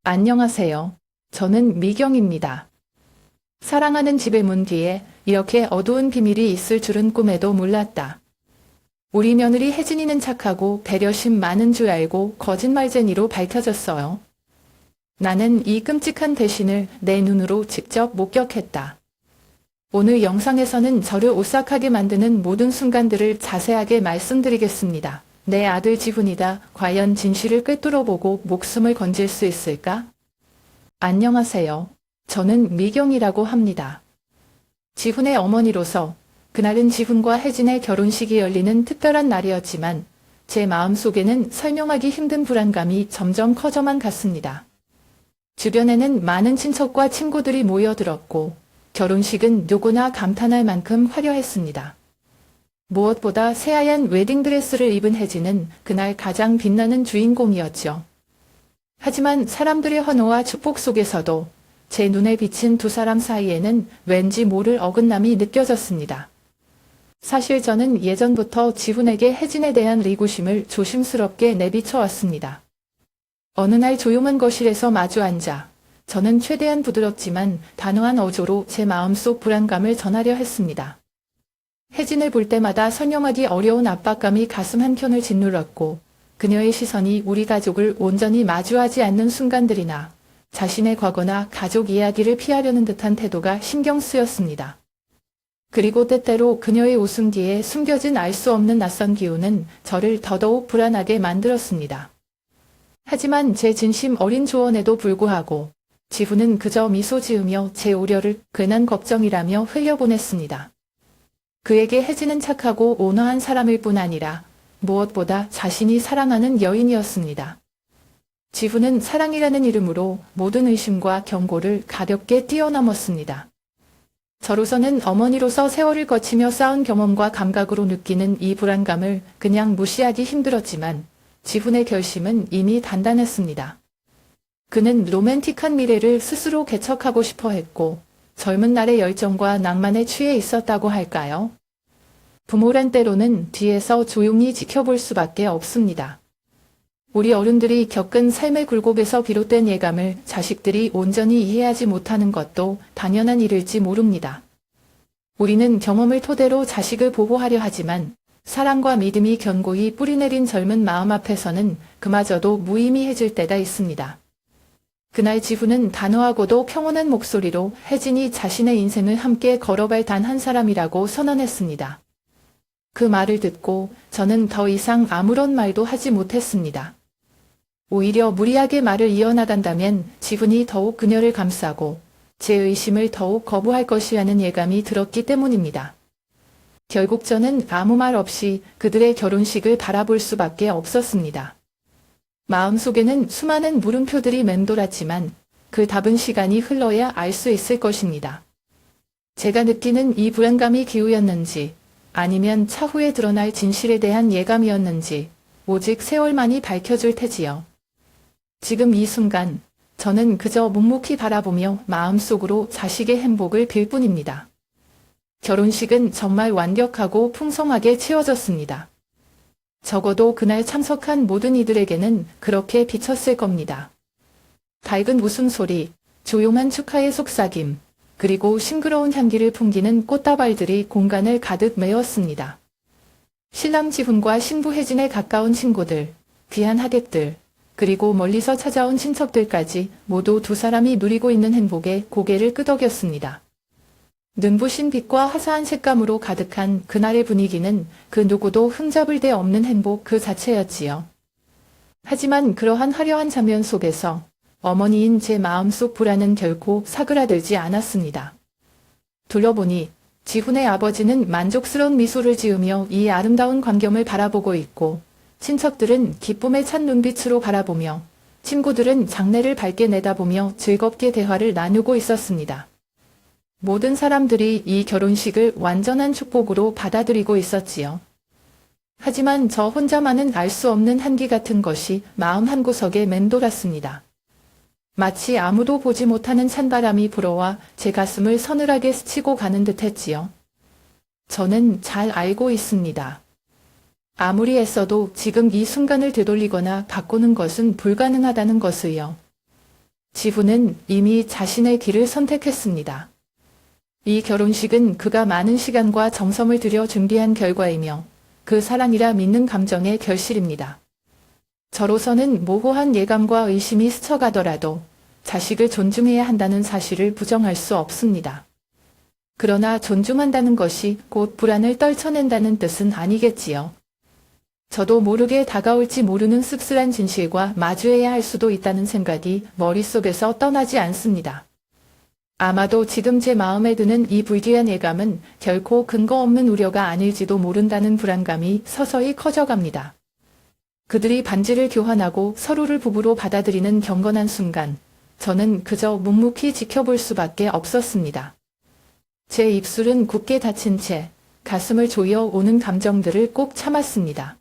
안녕하세요. 저는 미경입니다. 사랑하는 집의 문 뒤에 이렇게 어두운 비밀이 있을 줄은 꿈에도 몰랐다. 우리 며느리 혜진이는 착하고 배려심 많은 줄 알고 거짓말쟁이로 밝혀졌어요. 나는 이 끔찍한 대신을 내 눈으로 직접 목격했다. 오늘 영상에서는 저를 오싹하게 만드는 모든 순간들을 자세하게 말씀드리겠습니다. 내 아들 지훈이다. 과연 진실을 꿰뚫어보고 목숨을 건질 수 있을까? 안녕하세요. 저는 미경이라고 합니다. 지훈의 어머니로서 그날은 지훈과 혜진의 결혼식이 열리는 특별한 날이었지만 제 마음속에는 설명하기 힘든 불안감이 점점 커져만 갔습니다. 주변에는 많은 친척과 친구들이 모여들었고 결혼식은 누구나 감탄할 만큼 화려했습니다. 무엇보다 새하얀 웨딩드레스를 입은 혜진은 그날 가장 빛나는 주인공이었죠. 하지만 사람들의 환호와 축복 속에서도 제 눈에 비친 두 사람 사이에는 왠지 모를 어긋남이 느껴졌습니다. 사실 저는 예전부터 지훈에게 혜진에 대한 의구심을 조심스럽게 내비쳐왔습니다. 어느 날 조용한 거실에서 마주 앉아 저는 최대한 부드럽지만 단호한 어조로 제 마음속 불안감을 전하려 했습니다. 혜진을 볼 때마다 설명하기 어려운 압박감이 가슴 한켠을 짓눌렀고 그녀의 시선이 우리 가족을 온전히 마주하지 않는 순간들이나 자신의 과거나 가족 이야기를 피하려는 듯한 태도가 신경 쓰였습니다. 그리고 때때로 그녀의 웃음 뒤에 숨겨진 알 수 없는 낯선 기운은 저를 더더욱 불안하게 만들었습니다. 하지만 제 진심 어린 조언에도 불구하고 지훈은 그저 미소 지으며 제 우려를 괜한 걱정이라며 흘려보냈습니다. 그에게 혜진은 착하고 온화한 사람일 뿐 아니라 무엇보다 자신이 사랑하는 여인이었습니다. 지훈은 사랑이라는 이름으로 모든 의심과 경고를 가볍게 뛰어넘었습니다. 저로서는 어머니로서 세월을 거치며 쌓은 경험과 감각으로 느끼는 이 불안감을 그냥 무시하기 힘들었지만 지훈의 결심은 이미 단단했습니다. 그는 로맨틱한 미래를 스스로 개척하고 싶어 했고 젊은 날의 열정과 낭만에 취해 있었다고 할까요? 부모란 때로는 뒤에서 조용히 지켜볼 수밖에 없습니다. 우리 어른들이 겪은 삶의 굴곡에서 비롯된 예감을 자식들이 온전히 이해하지 못하는 것도 당연한 일일지 모릅니다. 우리는 경험을 토대로 자식을 보호하려 하지만 사랑과 믿음이 견고히 뿌리내린 젊은 마음 앞에서는 그마저도 무의미해질 때가 있습니다. 그날 지훈은 단호하고도 평온한 목소리로 혜진이 자신의 인생을 함께 걸어갈 단 한 사람이라고 선언했습니다. 그 말을 듣고 저는 더 이상 아무런 말도 하지 못했습니다. 오히려 무리하게 말을 이어나간다면 지훈이 더욱 그녀를 감싸고 제 의심을 더욱 거부할 것이라는 예감이 들었기 때문입니다. 결국 저는 아무 말 없이 그들의 결혼식을 바라볼 수밖에 없었습니다. 마음속에는 수많은 물음표들이 맴돌았지만 그 답은 시간이 흘러야 알 수 있을 것입니다. 제가 느끼는 이 불안감이 기우였는지 아니면 차후에 드러날 진실에 대한 예감이었는지 오직 세월만이 밝혀줄 테지요. 지금 이 순간 저는 그저 묵묵히 바라보며 마음속으로 자식의 행복을 빌 뿐입니다. 결혼식은 정말 완벽하고 풍성하게 채워졌습니다. 적어도 그날 참석한 모든 이들에게는 그렇게 비쳤을 겁니다. 밝은 웃음소리, 조용한 축하의 속삭임, 그리고 싱그러운 향기를 풍기는 꽃다발들이 공간을 가득 메웠습니다. 신랑 지훈과 신부 혜진의 가까운 친구들, 귀한 하객들, 그리고 멀리서 찾아온 친척들까지 모두 두 사람이 누리고 있는 행복에 고개를 끄덕였습니다. 눈부신 빛과 화사한 색감으로 가득한 그날의 분위기는 그 누구도 흠잡을 데 없는 행복 그 자체였지요. 하지만 그러한 화려한 장면 속에서 어머니인 제 마음속 불안은 결코 사그라들지 않았습니다. 둘러보니 지훈의 아버지는 만족스러운 미소를 지으며 이 아름다운 광경을 바라보고 있고 친척들은 기쁨에 찬 눈빛으로 바라보며 친구들은 장례를 밝게 내다보며 즐겁게 대화를 나누고 있었습니다. 모든 사람들이 이 결혼식을 완전한 축복으로 받아들이고 있었지요. 하지만 저 혼자만은 알 수 없는 한기 같은 것이 마음 한구석에 맴돌았습니다. 마치 아무도 보지 못하는 찬바람이 불어와 제 가슴을 서늘하게 스치고 가는 듯 했지요. 저는 잘 알고 있습니다. 아무리 애써도 지금 이 순간을 되돌리거나 바꾸는 것은 불가능하다는 것을요. 지훈은 이미 자신의 길을 선택했습니다. 이 결혼식은 그가 많은 시간과 정성을 들여 준비한 결과이며 그 사랑이라 믿는 감정의 결실입니다. 저로서는 모호한 예감과 의심이 스쳐가더라도 자식을 존중해야 한다는 사실을 부정할 수 없습니다. 그러나 존중한다는 것이 곧 불안을 떨쳐낸다는 뜻은 아니겠지요. 저도 모르게 다가올지 모르는 씁쓸한 진실과 마주해야 할 수도 있다는 생각이 머릿속에서 떠나지 않습니다. 아마도 지금 제 마음에 드는 이 불길한 예감은 결코 근거 없는 우려가 아닐지도 모른다는 불안감이 서서히 커져갑니다. 그들이 반지를 교환하고 서로를 부부로 받아들이는 경건한 순간, 저는 그저 묵묵히 지켜볼 수밖에 없었습니다. 제 입술은 굳게 닫힌 채 가슴을 조여 오는 감정들을 꼭 참았습니다.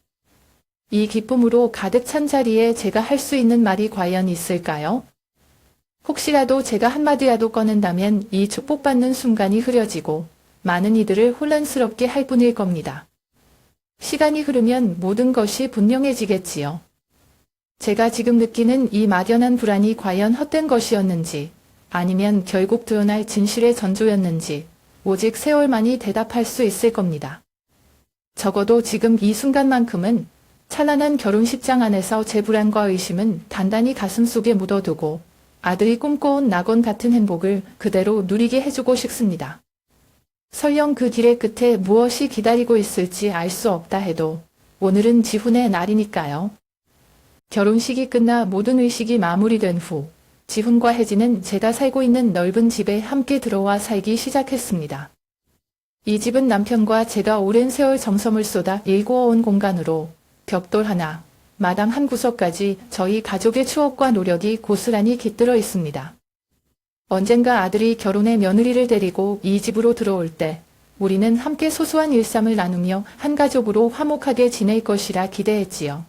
이 기쁨으로 가득 찬 자리에 제가 할 수 있는 말이 과연 있을까요? 혹시라도 제가 한마디라도 꺼낸다면 이 축복받는 순간이 흐려지고 많은 이들을 혼란스럽게 할 뿐일 겁니다. 시간이 흐르면 모든 것이 분명해지겠지요. 제가 지금 느끼는 이 막연한 불안이 과연 헛된 것이었는지 아니면 결국 드러날 진실의 전조였는지 오직 세월만이 대답할 수 있을 겁니다. 적어도 지금 이 순간만큼은 찬란한 결혼식장 안에서 제 불안과 의심은 단단히 가슴속에 묻어두고 아들이 꿈꿔온 낙원 같은 행복을 그대로 누리게 해주고 싶습니다. 설령 그 길의 끝에 무엇이 기다리고 있을지 알 수 없다 해도 오늘은 지훈의 날이니까요. 결혼식이 끝나 모든 의식이 마무리된 후 지훈과 혜진은 제가 살고 있는 넓은 집에 함께 들어와 살기 시작했습니다. 이 집은 남편과 제가 오랜 세월 정성을 쏟아 일구어온 공간으로 벽돌 하나, 마당 한 구석까지 저희 가족의 추억과 노력이 고스란히 깃들어 있습니다. 언젠가 아들이 결혼해 며느리를 데리고 이 집으로 들어올 때 우리는 함께 소소한 일상을 나누며 한 가족으로 화목하게 지낼 것이라 기대했지요.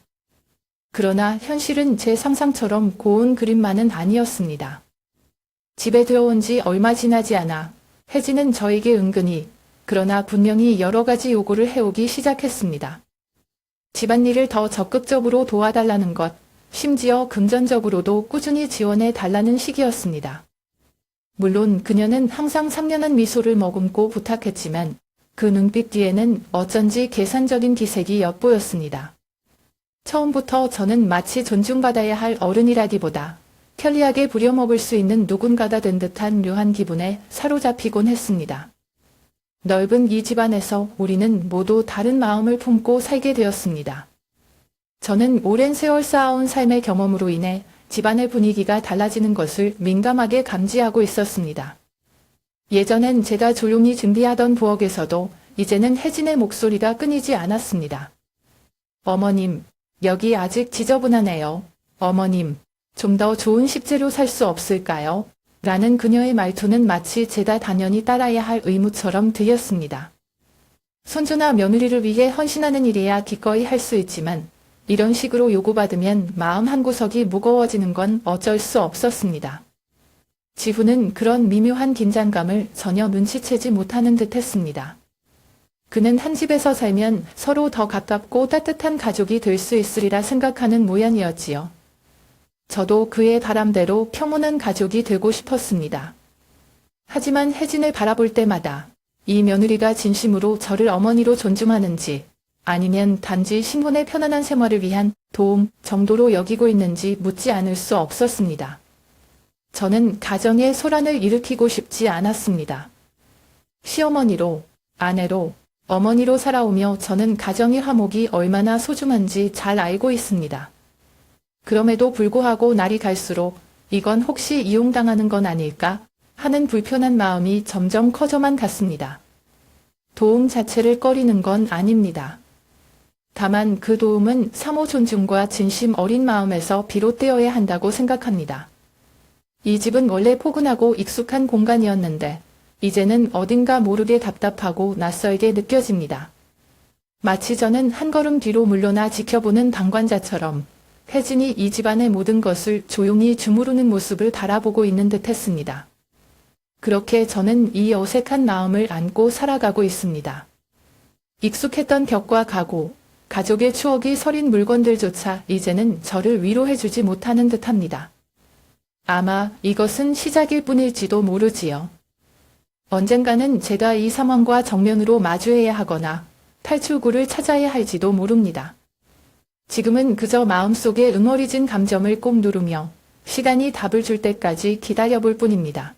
그러나 현실은 제 상상처럼 고운 그림만은 아니었습니다. 집에 들어온 지 얼마 지나지 않아 혜진은 저에게 은근히 그러나 분명히 여러 가지 요구를 해오기 시작했습니다. 집안일을 더 적극적으로 도와달라는 것, 심지어 금전적으로도 꾸준히 지원해 달라는 시기였습니다. 물론 그녀는 항상 상냥한 미소를 머금고 부탁했지만 그 눈빛 뒤에는 어쩐지 계산적인 기색이 엿보였습니다. 처음부터 저는 마치 존중받아야 할 어른이라기보다 편리하게 부려먹을 수 있는 누군가가 된 듯한 묘한 기분에 사로잡히곤 했습니다. 넓은 이 집안에서 우리는 모두 다른 마음을 품고 살게 되었습니다. 저는 오랜 세월 쌓아온 삶의 경험으로 인해 집안의 분위기가 달라지는 것을 민감하게 감지하고 있었습니다. 예전엔 제가 조용히 준비하던 부엌에서도 이제는 혜진의 목소리가 끊이지 않았습니다. 어머님, 여기 아직 지저분하네요. 어머님, 좀 더 좋은 식재료 살 수 없을까요? 라는 그녀의 말투는 마치 제가 당연히 따라야 할 의무처럼 들렸습니다. 손주나 며느리를 위해 헌신하는 일이야 기꺼이 할 수 있지만 이런 식으로 요구받으면 마음 한구석이 무거워지는 건 어쩔 수 없었습니다. 지훈은 그런 미묘한 긴장감을 전혀 눈치채지 못하는 듯 했습니다. 그는 한 집에서 살면 서로 더 가깝고 따뜻한 가족이 될 수 있으리라 생각하는 모양이었지요. 저도 그의 바람대로 평온한 가족이 되고 싶었습니다. 하지만 혜진을 바라볼 때마다 이 며느리가 진심으로 저를 어머니로 존중하는지 아니면 단지 신혼의 편안한 생활을 위한 도움 정도로 여기고 있는지 묻지 않을 수 없었습니다. 저는 가정의 소란을 일으키고 싶지 않았습니다. 시어머니로, 아내로, 어머니로 살아오며 저는 가정의 화목이 얼마나 소중한지 잘 알고 있습니다. 그럼에도 불구하고 날이 갈수록 이건 혹시 이용당하는 건 아닐까 하는 불편한 마음이 점점 커져만 갔습니다. 도움 자체를 꺼리는 건 아닙니다. 다만 그 도움은 사모 존중과 진심 어린 마음에서 비롯되어야 한다고 생각합니다. 이 집은 원래 포근하고 익숙한 공간이었는데 이제는 어딘가 모르게 답답하고 낯설게 느껴집니다. 마치 저는 한 걸음 뒤로 물러나 지켜보는 방관자처럼 혜진이 이 집안의 모든 것을 조용히 주무르는 모습을 바라보고 있는 듯 했습니다. 그렇게 저는 이 어색한 마음을 안고 살아가고 있습니다. 익숙했던 벽과 가구, 가족의 추억이 서린 물건들조차 이제는 저를 위로해주지 못하는 듯합니다. 아마 이것은 시작일 뿐일지도 모르지요. 언젠가는 제가 이 상황과 정면으로 마주해야 하거나 탈출구를 찾아야 할지도 모릅니다. 지금은 그저 마음속에 응어리진 감정을 꼭 누르며 시간이 답을 줄 때까지 기다려볼 뿐입니다.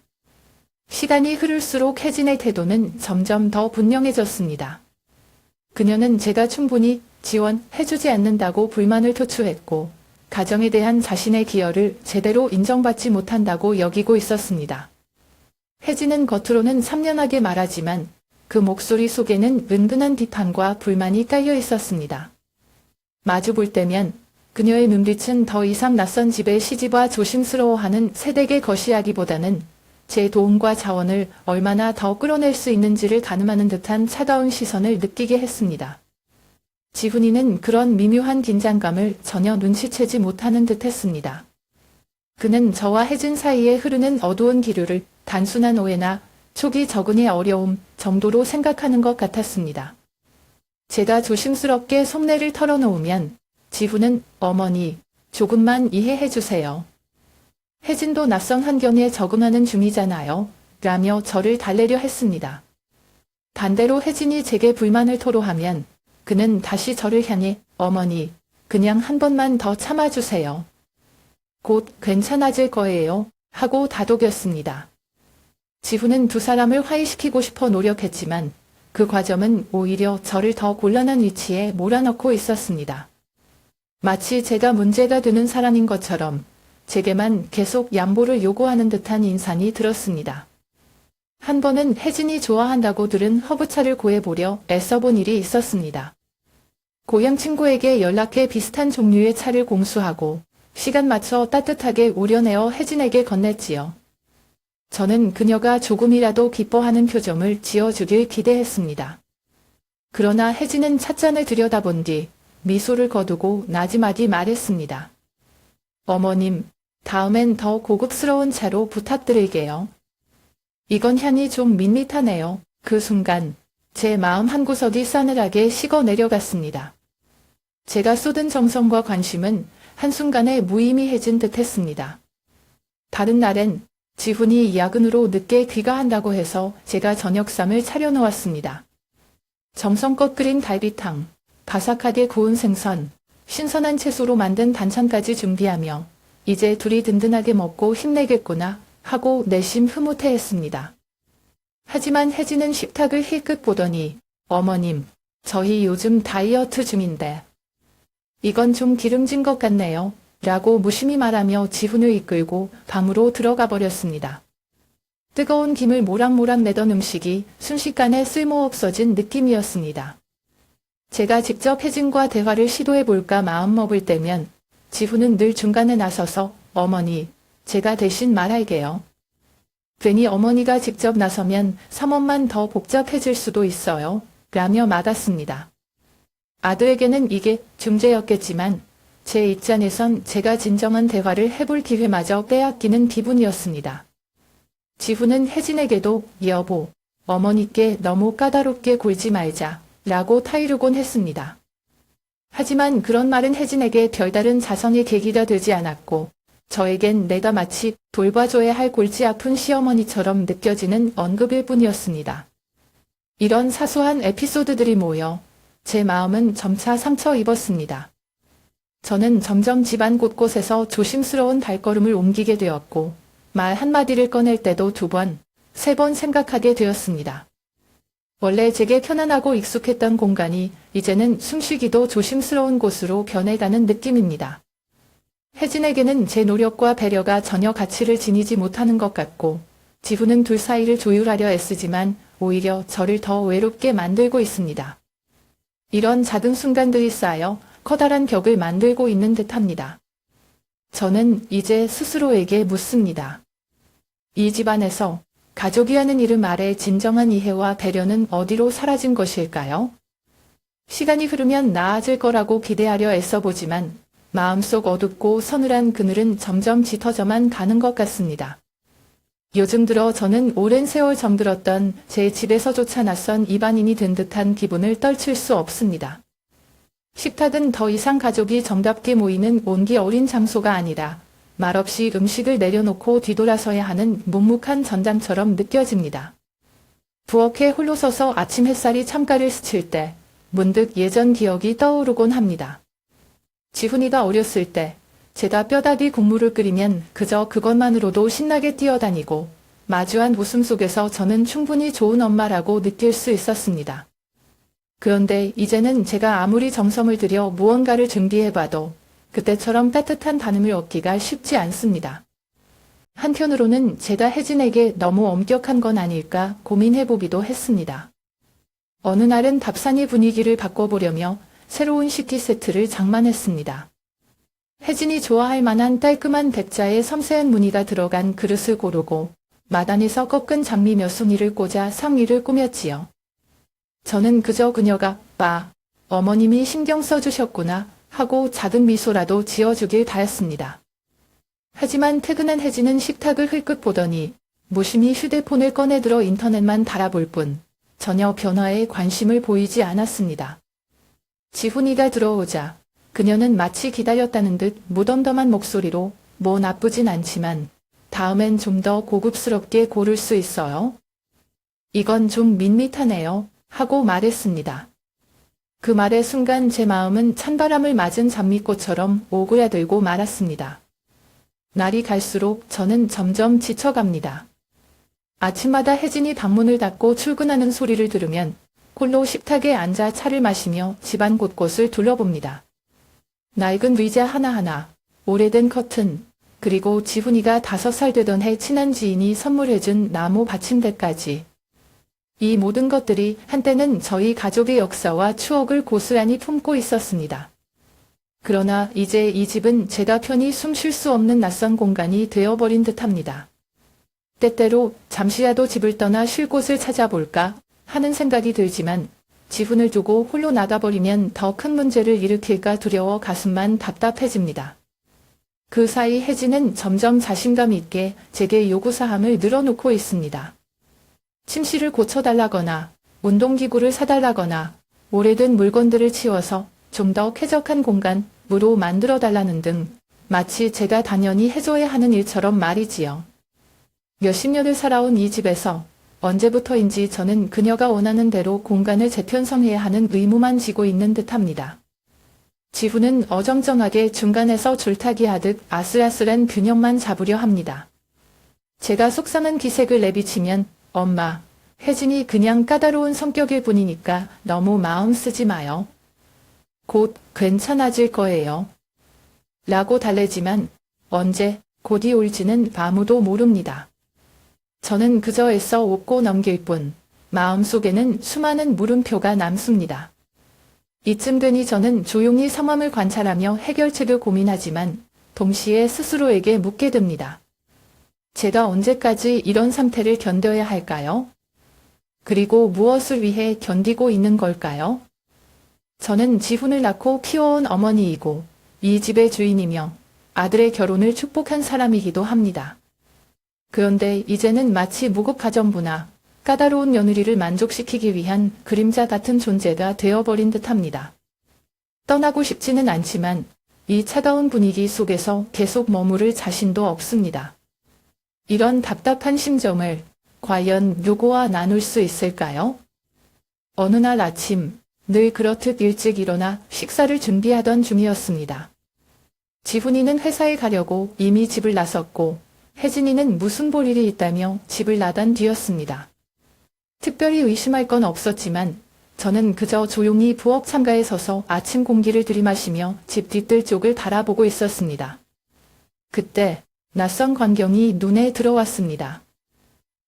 시간이 흐를수록 혜진의 태도는 점점 더 분명해졌습니다. 그녀는 제가 충분히 지원해주지 않는다고 불만을 토출했고 가정에 대한 자신의 기여를 제대로 인정받지 못한다고 여기고 있었습니다. 혜진은 겉으로는 삼련하게 말하지만 그 목소리 속에는 은근한 비판과 불만이 깔려 있었습니다. 마주 볼 때면 그녀의 눈빛은 더 이상 낯선 집에 시집와 조심스러워하는 새댁의 것이야기보다는 제 도움과 자원을 얼마나 더 끌어낼 수 있는지를 가늠하는 듯한 차가운 시선을 느끼게 했습니다. 지훈이는 그런 미묘한 긴장감을 전혀 눈치채지 못하는 듯했습니다. 그는 저와 혜진 사이에 흐르는 어두운 기류를 단순한 오해나 초기 적응의 어려움 정도로 생각하는 것 같았습니다. 제가 조심스럽게 속내를 털어놓으면 지훈은 어머니, 조금만 이해해 주세요. 혜진도 낯선 환경에 적응하는 중이잖아요. 라며 저를 달래려 했습니다. 반대로 혜진이 제게 불만을 토로하면 그는 다시 저를 향해 어머니, 그냥 한 번만 더 참아주세요. 곧 괜찮아질 거예요. 하고 다독였습니다. 지훈은 두 사람을 화해시키고 싶어 노력했지만 그 과정은 오히려 저를 더 곤란한 위치에 몰아넣고 있었습니다. 마치 제가 문제가 되는 사람인 것처럼 제게만 계속 양보를 요구하는 듯한 인상이 들었습니다. 한 번은 혜진이 좋아한다고 들은 허브차를 구해보려 애써본 일이 있었습니다. 고향 친구에게 연락해 비슷한 종류의 차를 공수하고 시간 맞춰 따뜻하게 우려내어 혜진에게 건넸지요. 저는 그녀가 조금이라도 기뻐하는 표정을 지어주길 기대했습니다. 그러나 혜진은 찻잔을 들여다본 뒤 미소를 거두고 나지막이 말했습니다. 어머님, 다음엔 더 고급스러운 차로 부탁드릴게요. 이건 향이 좀 밋밋하네요. 그 순간 제 마음 한구석이 싸늘하게 식어 내려갔습니다. 제가 쏟은 정성과 관심은 한순간에 무의미해진 듯했습니다. 다른 날엔 지훈이 야근으로 늦게 귀가한다고 해서 제가 저녁상을 차려놓았습니다. 정성껏 끓인 갈비탕, 바삭하게 구운 생선, 신선한 채소로 만든 반찬까지 준비하며 이제 둘이 든든하게 먹고 힘내겠구나 하고 내심 흐뭇해했습니다. 하지만 혜진은 식탁을 힐끗 보더니 어머님, 저희 요즘 다이어트 중인데 이건 좀 기름진 것 같네요. 라고 무심히 말하며 지훈을 이끌고 방으로 들어가 버렸습니다. 뜨거운 김을 모락모락 내던 음식이 순식간에 쓸모없어진 느낌이었습니다. 제가 직접 혜진과 대화를 시도해볼까 마음먹을 때면 지훈은 늘 중간에 나서서 어머니, 제가 대신 말할게요. 괜히 어머니가 직접 나서면 상황만 더 복잡해질 수도 있어요. 라며 막았습니다. 아들에게는 이게 중재였겠지만 제 입장에선 제가 진정한 대화를 해볼 기회마저 빼앗기는 기분이었습니다. 지훈은 혜진에게도 여보, 어머니께 너무 까다롭게 굴지 말자 라고 타이르곤 했습니다. 하지만 그런 말은 혜진에게 별다른 자성의 계기가 되지 않았고 저에겐 내가 마치 돌봐줘야 할 골치 아픈 시어머니처럼 느껴지는 언급일 뿐이었습니다. 이런 사소한 에피소드들이 모여 제 마음은 점차 상처 입었습니다. 저는 점점 집안 곳곳에서 조심스러운 발걸음을 옮기게 되었고 말 한마디를 꺼낼 때도 2번, 3번 생각하게 되었습니다. 원래 제게 편안하고 익숙했던 공간이 이제는 숨쉬기도 조심스러운 곳으로 변해가는 느낌입니다. 혜진에게는 제 노력과 배려가 전혀 가치를 지니지 못하는 것 같고 지훈은 둘 사이를 조율하려 애쓰지만 오히려 저를 더 외롭게 만들고 있습니다. 이런 작은 순간들이 쌓여 커다란 벽을 만들고 있는 듯합니다. 저는 이제 스스로에게 묻습니다. 이 집안에서 가족이 하는 이름 아래 진정한 이해와 배려는 어디로 사라진 것일까요? 시간이 흐르면 나아질 거라고 기대하려 애써보지만 마음속 어둡고 서늘한 그늘은 점점 짙어져만 가는 것 같습니다. 요즘 들어 저는 오랜 세월 정들었던 제 집에서조차 낯선 이반인이 된 듯한 기분을 떨칠 수 없습니다. 식탁은 더 이상 가족이 정답게 모이는 온기 어린 장소가 아니라 말없이 음식을 내려놓고 뒤돌아서야 하는 묵묵한 전장처럼 느껴집니다. 부엌에 홀로 서서 아침 햇살이 창가를 스칠 때 문득 예전 기억이 떠오르곤 합니다. 지훈이가 어렸을 때 제가 뼈다귀 국물을 끓이면 그저 그것만으로도 신나게 뛰어다니고 마주한 웃음 속에서 저는 충분히 좋은 엄마라고 느낄 수 있었습니다. 그런데 이제는 제가 아무리 정성을 들여 무언가를 준비해봐도 그때처럼 따뜻한 반응을 얻기가 쉽지 않습니다. 한편으로는 제가 혜진에게 너무 엄격한 건 아닐까 고민해보기도 했습니다. 어느 날은 밥상의 분위기를 바꿔보려며 새로운 식기 세트를 장만했습니다. 혜진이 좋아할 만한 깔끔한 백자에 섬세한 무늬가 들어간 그릇을 고르고 마단에서 꺾은 장미 몇 송이를 꽂아 상위를 꾸몄지요. 저는 그저 그녀가 어머님이 신경 써주셨구나 하고 작은 미소라도 지어주길 바랐습니다. 하지만 퇴근한 혜진은 식탁을 흘끗 보더니 무심히 휴대폰을 꺼내들어 인터넷만 달아볼 뿐 전혀 변화에 관심을 보이지 않았습니다. 지훈이가 들어오자 그녀는 마치 기다렸다는 듯 무덤덤한 목소리로 뭐 나쁘진 않지만 다음엔 좀 더 고급스럽게 고를 수 있어요? 이건 좀 밋밋하네요 하고 말했습니다. 그 말의 순간 제 마음은 찬바람을 맞은 장미꽃처럼 오그라들고 말았습니다. 날이 갈수록 저는 점점 지쳐갑니다. 아침마다 혜진이 방문을 닫고 출근하는 소리를 들으면 홀로 식탁에 앉아 차를 마시며 집안 곳곳을 둘러봅니다. 낡은 의자 하나하나, 오래된 커튼, 그리고 지훈이가 5살 되던 해 친한 지인이 선물해준 나무 받침대까지. 이 모든 것들이 한때는 저희 가족의 역사와 추억을 고스란히 품고 있었습니다. 그러나 이제 이 집은 제가 편히 숨 쉴 수 없는 낯선 공간이 되어버린 듯합니다. 때때로 잠시라도 집을 떠나 쉴 곳을 찾아볼까 하는 생각이 들지만 지훈을 두고 홀로 나가버리면 더 큰 문제를 일으킬까 두려워 가슴만 답답해집니다. 그 사이 혜진은 점점 자신감 있게 제게 요구사항을 늘어놓고 있습니다. 침실을 고쳐달라거나 운동기구를 사달라거나 오래된 물건들을 치워서 좀 더 쾌적한 공간으로 만들어달라는 등 마치 제가 당연히 해줘야 하는 일처럼 말이지요. 몇십 년을 살아온 이 집에서 언제부터인지 저는 그녀가 원하는 대로 공간을 재편성해야 하는 의무만 지고 있는 듯합니다. 지훈은 어정쩡하게 중간에서 줄타기 하듯 아슬아슬한 균형만 잡으려 합니다. 제가 속상한 기색을 내비치면 엄마, 혜진이 그냥 까다로운 성격일 뿐이니까 너무 마음 쓰지 마요. 곧 괜찮아질 거예요. 라고 달래지만 언제 곧이 올지는 아무도 모릅니다. 저는 그저 애써 웃고 넘길 뿐 마음속에는 수많은 물음표가 남습니다. 이쯤 되니 저는 조용히 상황을 관찰하며 해결책을 고민하지만 동시에 스스로에게 묻게 됩니다. 제가 언제까지 이런 상태를 견뎌야 할까요? 그리고 무엇을 위해 견디고 있는 걸까요? 저는 지훈을 낳고 키워온 어머니이고 이 집의 주인이며 아들의 결혼을 축복한 사람이기도 합니다. 그런데 이제는 마치 무급가정부나 까다로운 며느리를 만족시키기 위한 그림자 같은 존재가 되어버린 듯합니다. 떠나고 싶지는 않지만 이 차가운 분위기 속에서 계속 머무를 자신도 없습니다. 이런 답답한 심정을 과연 누구와 나눌 수 있을까요? 어느 날 아침 늘 그렇듯 일찍 일어나 식사를 준비하던 중이었습니다. 지훈이는 회사에 가려고 이미 집을 나섰고 혜진이는 무슨 볼 일이 있다며 집을 나간 뒤였습니다. 특별히 의심할 건 없었지만 저는 그저 조용히 부엌 창가에 서서 아침 공기를 들이마시며 집 뒤뜰 쪽을 바라보고 있었습니다. 그때 낯선 광경이 눈에 들어왔습니다.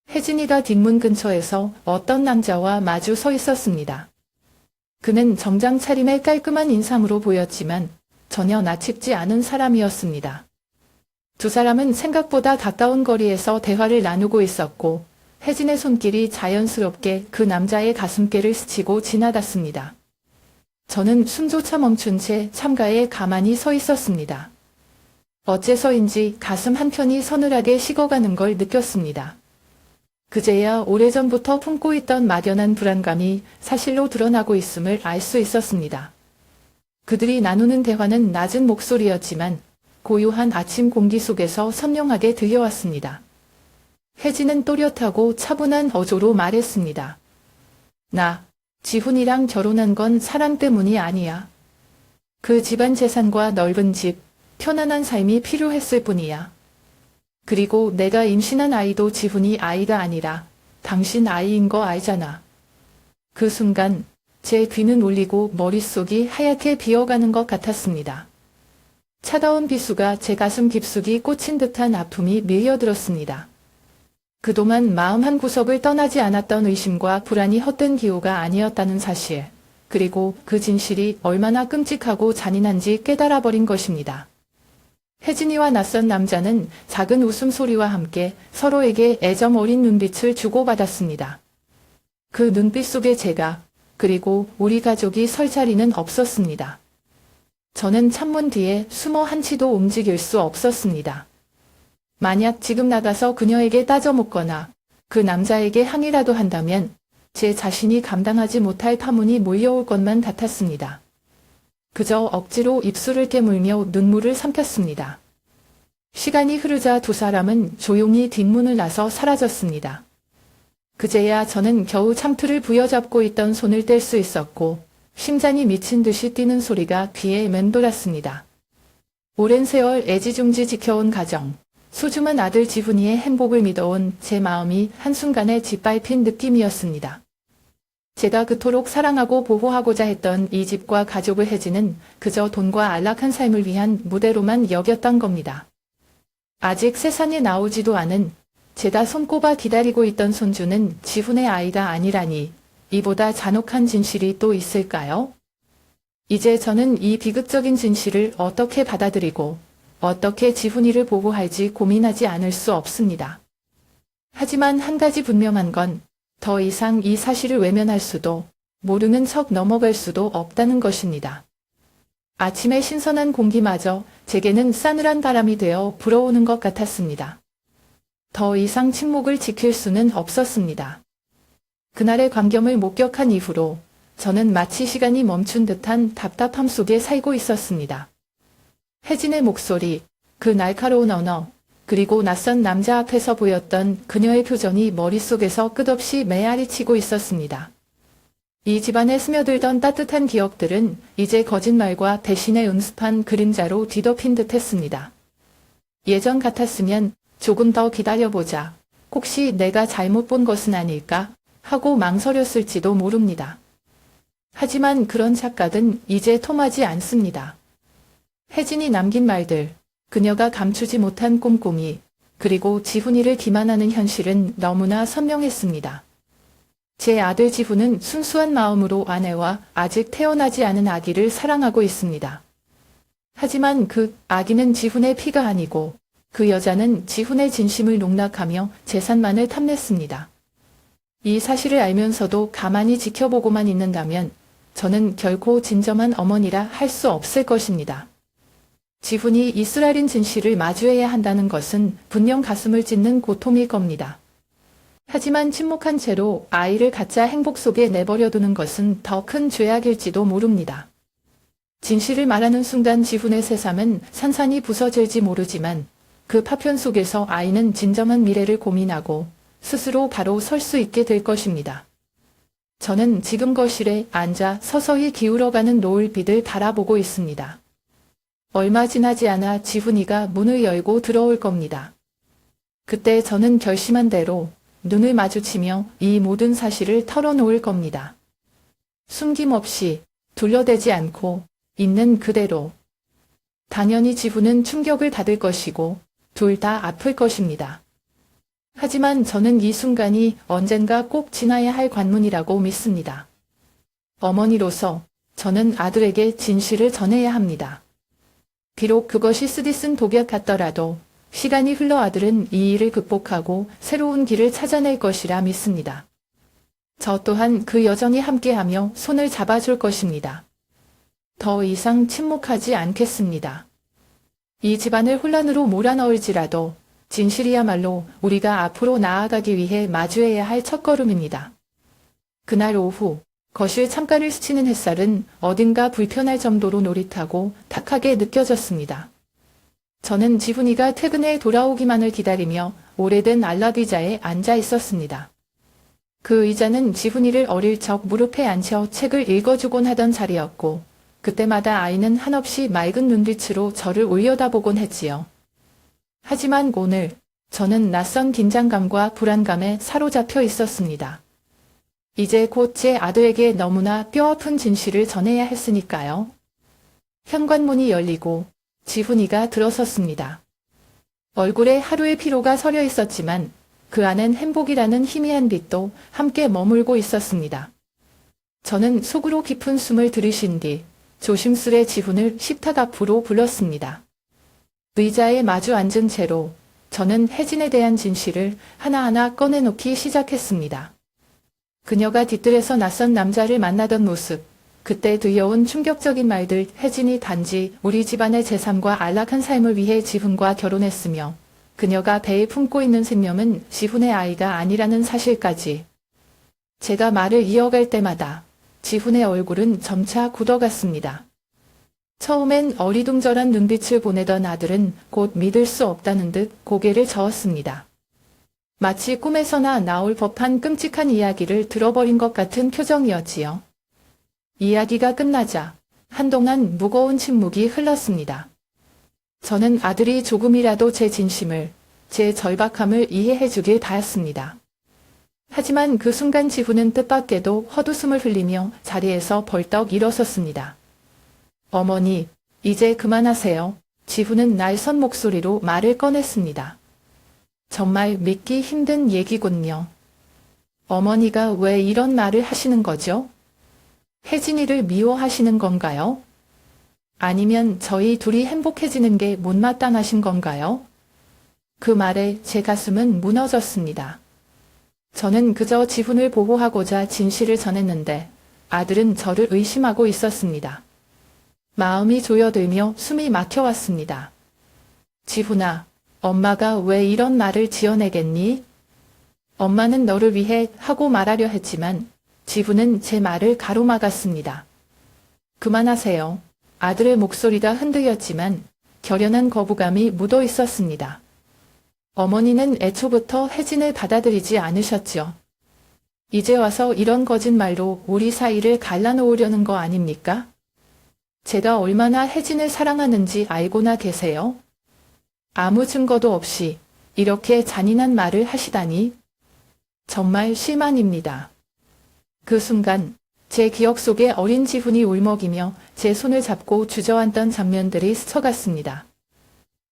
혜진이가 뒷문 근처에서 어떤 남자와 마주 서 있었습니다. 그는 정장 차림의 깔끔한 인상으로 보였지만 전혀 나칩지 않은 사람이었습니다. 두 사람은 생각보다 가까운 거리에서 대화를 나누고 있었고 혜진의 손길이 자연스럽게 그 남자의 가슴께를 스치고 지나갔습니다. 저는 숨조차 멈춘 채 창가에 가만히 서 있었습니다. 어째서인지 가슴 한편이 서늘하게 식어가는 걸 느꼈습니다. 그제야 오래전부터 품고 있던 막연한 불안감이 사실로 드러나고 있음을 알 수 있었습니다. 그들이 나누는 대화는 낮은 목소리였지만 고요한 아침 공기 속에서 선명하게 들려왔습니다. 혜진은 또렷하고 차분한 어조로 말했습니다. 나, 지훈이랑 결혼한 건 사랑 때문이 아니야. 그 집안 재산과 넓은 집, 편안한 삶이 필요했을 뿐이야. 그리고 내가 임신한 아이도 지훈이 아이가 아니라 당신 아이인 거 알잖아. 그 순간 제 귀는 울리고 머릿속이 하얗게 비어가는 것 같았습니다. 차가운 비수가 제 가슴 깊숙이 꽂힌 듯한 아픔이 밀려들었습니다. 그동안 마음 한구석을 떠나지 않았던 의심과 불안이 헛된 기호가 아니었다는 사실, 그리고 그 진실이 얼마나 끔찍하고 잔인한지 깨달아버린 것입니다. 혜진이와 낯선 남자는 작은 웃음소리와 함께 서로에게 애정 어린 눈빛을 주고받았습니다. 그 눈빛 속에 제가, 그리고 우리 가족이 설 자리는 없었습니다. 저는 창문 뒤에 숨어 한치도 움직일 수 없었습니다. 만약 지금 나가서 그녀에게 따져묻거나 그 남자에게 항의라도 한다면 제 자신이 감당하지 못할 파문이 몰려올 것만 같았습니다. 그저 억지로 입술을 깨물며 눈물을 삼켰습니다. 시간이 흐르자 두 사람은 조용히 뒷문을 나서 사라졌습니다. 그제야 저는 겨우 창틀을 부여잡고 있던 손을 뗄 수 있었고 심장이 미친 듯이 뛰는 소리가 귀에 맴돌았습니다. 오랜 세월 애지중지 지켜온 가정, 소중한 아들 지훈이의 행복을 믿어온 제 마음이 한순간에 짓밟힌 느낌이었습니다. 제가 그토록 사랑하고 보호하고자 했던 이 집과 가족을 혜진은 그저 돈과 안락한 삶을 위한 무대로만 여겼던 겁니다. 아직 세상에 나오지도 않은, 제가 손꼽아 기다리고 있던 손주는 지훈의 아이가 아니라니, 이보다 잔혹한 진실이 또 있을까요? 이제 저는 이 비극적인 진실을 어떻게 받아들이고 어떻게 지훈이를 보호할지 고민하지 않을 수 없습니다. 하지만 한 가지 분명한 건 더 이상 이 사실을 외면할 수도 모르는 척 넘어갈 수도 없다는 것입니다. 아침의 신선한 공기마저 제게는 싸늘한 바람이 되어 불어오는 것 같았습니다. 더 이상 침묵을 지킬 수는 없었습니다. 그날의 광경을 목격한 이후로 저는 마치 시간이 멈춘 듯한 답답함 속에 살고 있었습니다. 혜진의 목소리, 그 날카로운 언어, 그리고 낯선 남자 앞에서 보였던 그녀의 표정이 머릿속에서 끝없이 메아리치고 있었습니다. 이 집안에 스며들던 따뜻한 기억들은 이제 거짓말과 배신의 은습한 그림자로 뒤덮인 듯 했습니다. 예전 같았으면 조금 더 기다려보자, 혹시 내가 잘못 본 것은 아닐까 하고 망설였을지도 모릅니다. 하지만 그런 착각은 이제 통하지 않습니다. 혜진이 남긴 말들, 그녀가 감추지 못한 꼼꼼히, 그리고 지훈이를 기만하는 현실은 너무나 선명했습니다. 제 아들 지훈은 순수한 마음으로 아내와 아직 태어나지 않은 아기를 사랑하고 있습니다. 하지만 그 아기는 지훈의 피가 아니고 그 여자는 지훈의 진심을 농락하며 재산만을 탐냈습니다. 이 사실을 알면서도 가만히 지켜보고만 있는다면 저는 결코 진정한 어머니라 할 수 없을 것입니다. 지훈이 이스라엘인 진실을 마주해야 한다는 것은 분명 가슴을 찢는 고통일 겁니다. 하지만 침묵한 채로 아이를 가짜 행복 속에 내버려두는 것은 더 큰 죄악일지도 모릅니다. 진실을 말하는 순간 지훈의 새삼은 산산이 부서질지 모르지만 그 파편 속에서 아이는 진정한 미래를 고민하고 스스로 바로 설 수 있게 될 것입니다. 저는 지금 거실에 앉아 서서히 기울어가는 노을빛을 바라보고 있습니다. 얼마 지나지 않아 지훈이가 문을 열고 들어올 겁니다. 그때 저는 결심한 대로 눈을 마주치며 이 모든 사실을 털어놓을 겁니다. 숨김없이, 둘러대지 않고, 있는 그대로. 당연히 지훈은 충격을 받을 것이고 둘 다 아플 것입니다. 하지만 저는 이 순간이 언젠가 꼭 지나야 할 관문이라고 믿습니다. 어머니로서 저는 아들에게 진실을 전해야 합니다. 비록 그것이 쓰디쓴 독약 같더라도 시간이 흘러 아들은 이 일을 극복하고 새로운 길을 찾아낼 것이라 믿습니다. 저 또한 그 여정에 함께하며 손을 잡아줄 것입니다. 더 이상 침묵하지 않겠습니다. 이 집안을 혼란으로 몰아넣을지라도 진실이야말로 우리가 앞으로 나아가기 위해 마주해야 할 첫걸음입니다. 그날 오후 거실 창가를 스치는 햇살은 어딘가 불편할 정도로 노릿하고 탁하게 느껴졌습니다. 저는 지훈이가 퇴근해 돌아오기만을 기다리며 오래된 안락의자에 앉아 있었습니다. 그 의자는 지훈이를 어릴 적 무릎에 앉혀 책을 읽어주곤 하던 자리였고 그때마다 아이는 한없이 맑은 눈빛으로 저를 올려다보곤 했지요. 하지만 오늘 저는 낯선 긴장감과 불안감에 사로잡혀 있었습니다. 이제 곧 제 아들에게 너무나 뼈아픈 진실을 전해야 했으니까요. 현관문이 열리고 지훈이가 들어섰습니다. 얼굴에 하루의 피로가 서려 있었지만 그 안엔 행복이라는 희미한 빛도 함께 머물고 있었습니다. 저는 속으로 깊은 숨을 들이쉰 뒤 조심스레 지훈을 식탁 앞으로 불렀습니다. 의자에 마주 앉은 채로 저는 혜진에 대한 진실을 하나하나 꺼내놓기 시작했습니다. 그녀가 뒤뜰에서 낯선 남자를 만나던 모습, 그때 들려온 충격적인 말들, 혜진이 단지 우리 집안의 재산과 안락한 삶을 위해 지훈과 결혼했으며 그녀가 배에 품고 있는 생명은 지훈의 아이가 아니라는 사실까지. 제가 말을 이어갈 때마다 지훈의 얼굴은 점차 굳어갔습니다. 처음엔 어리둥절한 눈빛을 보내던 아들은 곧 믿을 수 없다는 듯 고개를 저었습니다. 마치 꿈에서나 나올 법한 끔찍한 이야기를 들어버린 것 같은 표정이었지요. 이야기가 끝나자 한동안 무거운 침묵이 흘렀습니다. 저는 아들이 조금이라도 제 진심을, 제 절박함을 이해해 주길 바랐습니다. 하지만 그 순간 지훈은 뜻밖에도 헛웃음을 흘리며 자리에서 벌떡 일어섰습니다. 어머니, 이제 그만하세요. 지훈은 날선 목소리로 말을 꺼냈습니다. 정말 믿기 힘든 얘기군요. 어머니가 왜 이런 말을 하시는 거죠? 혜진이를 미워하시는 건가요? 아니면 저희 둘이 행복해지는 게 못마땅하신 건가요? 그 말에 제 가슴은 무너졌습니다. 저는 그저 지훈을 보호하고자 진실을 전했는데 아들은 저를 의심하고 있었습니다. 마음이 조여들며 숨이 막혀왔습니다. 지훈아, 엄마가 왜 이런 말을 지어내겠니? 엄마는 너를 위해 하고 말하려 했지만 지훈은 제 말을 가로막았습니다. 그만하세요. 아들의 목소리가 흔들렸지만 결연한 거부감이 묻어 있었습니다. 어머니는 애초부터 혜진을 받아들이지 않으셨죠. 이제 와서 이런 거짓말로 우리 사이를 갈라놓으려는 거 아닙니까? 제가 얼마나 혜진을 사랑하는지 알고나 계세요? 아무 증거도 없이 이렇게 잔인한 말을 하시다니 정말 실망입니다. 그 순간 제 기억 속에 어린 지훈이 울먹이며 제 손을 잡고 주저앉던 장면들이 스쳐갔습니다.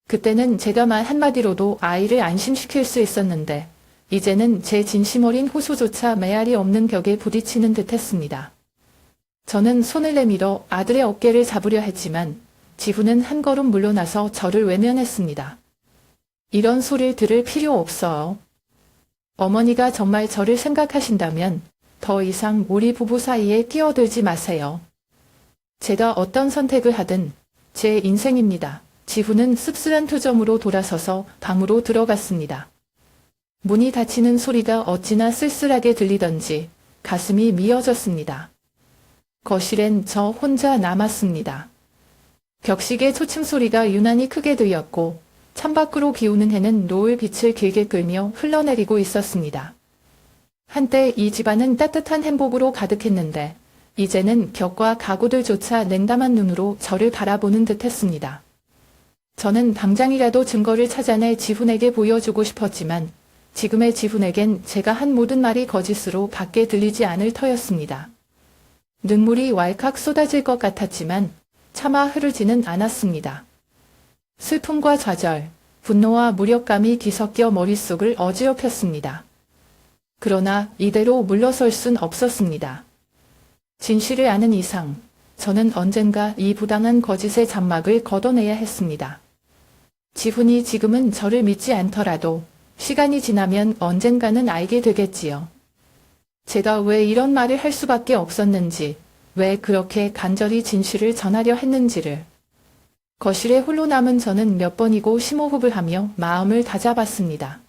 그때는 제가 말 한마디로도 아이를 안심시킬 수 있었는데 이제는 제 진심 어린 호소조차 메아리 없는 벽에 부딪히는 듯했습니다. 저는 손을 내밀어 아들의 어깨를 잡으려 했지만 지훈은 한 걸음 물러나서 저를 외면했습니다. 이런 소리를 들을 필요 없어요. 어머니가 정말 저를 생각하신다면 더 이상 우리 부부 사이에 끼어들지 마세요. 제가 어떤 선택을 하든 제 인생입니다. 지훈은 씁쓸한 표정으로 돌아서서 방으로 들어갔습니다. 문이 닫히는 소리가 어찌나 쓸쓸하게 들리던지 가슴이 미어졌습니다. 거실엔 저 혼자 남았습니다. 벽시계 초침 소리가 유난히 크게 들렸고 창밖으로 기우는 해는 노을 빛을 길게 끌며 흘러내리고 있었습니다. 한때 이 집안은 따뜻한 행복으로 가득했는데 이제는 벽과 가구들조차 냉담한 눈으로 저를 바라보는 듯했습니다. 저는 당장이라도 증거를 찾아내 지훈에게 보여주고 싶었지만 지금의 지훈에겐 제가 한 모든 말이 거짓으로 밖에 들리지 않을 터였습니다. 눈물이 왈칵 쏟아질 것 같았지만 차마 흐르지는 않았습니다. 슬픔과 좌절, 분노와 무력감이 뒤섞여 머릿속을 어지럽혔습니다. 그러나 이대로 물러설 순 없었습니다. 진실을 아는 이상 저는 언젠가 이 부당한 거짓의 장막을 걷어내야 했습니다. 지훈이 지금은 저를 믿지 않더라도 시간이 지나면 언젠가는 알게 되겠지요. 제가 왜 이런 말을 할 수밖에 없었는지, 왜 그렇게 간절히 진실을 전하려 했는지를. 거실에 홀로 남은 저는 몇 번이고 심호흡을 하며 마음을 다잡았습니다.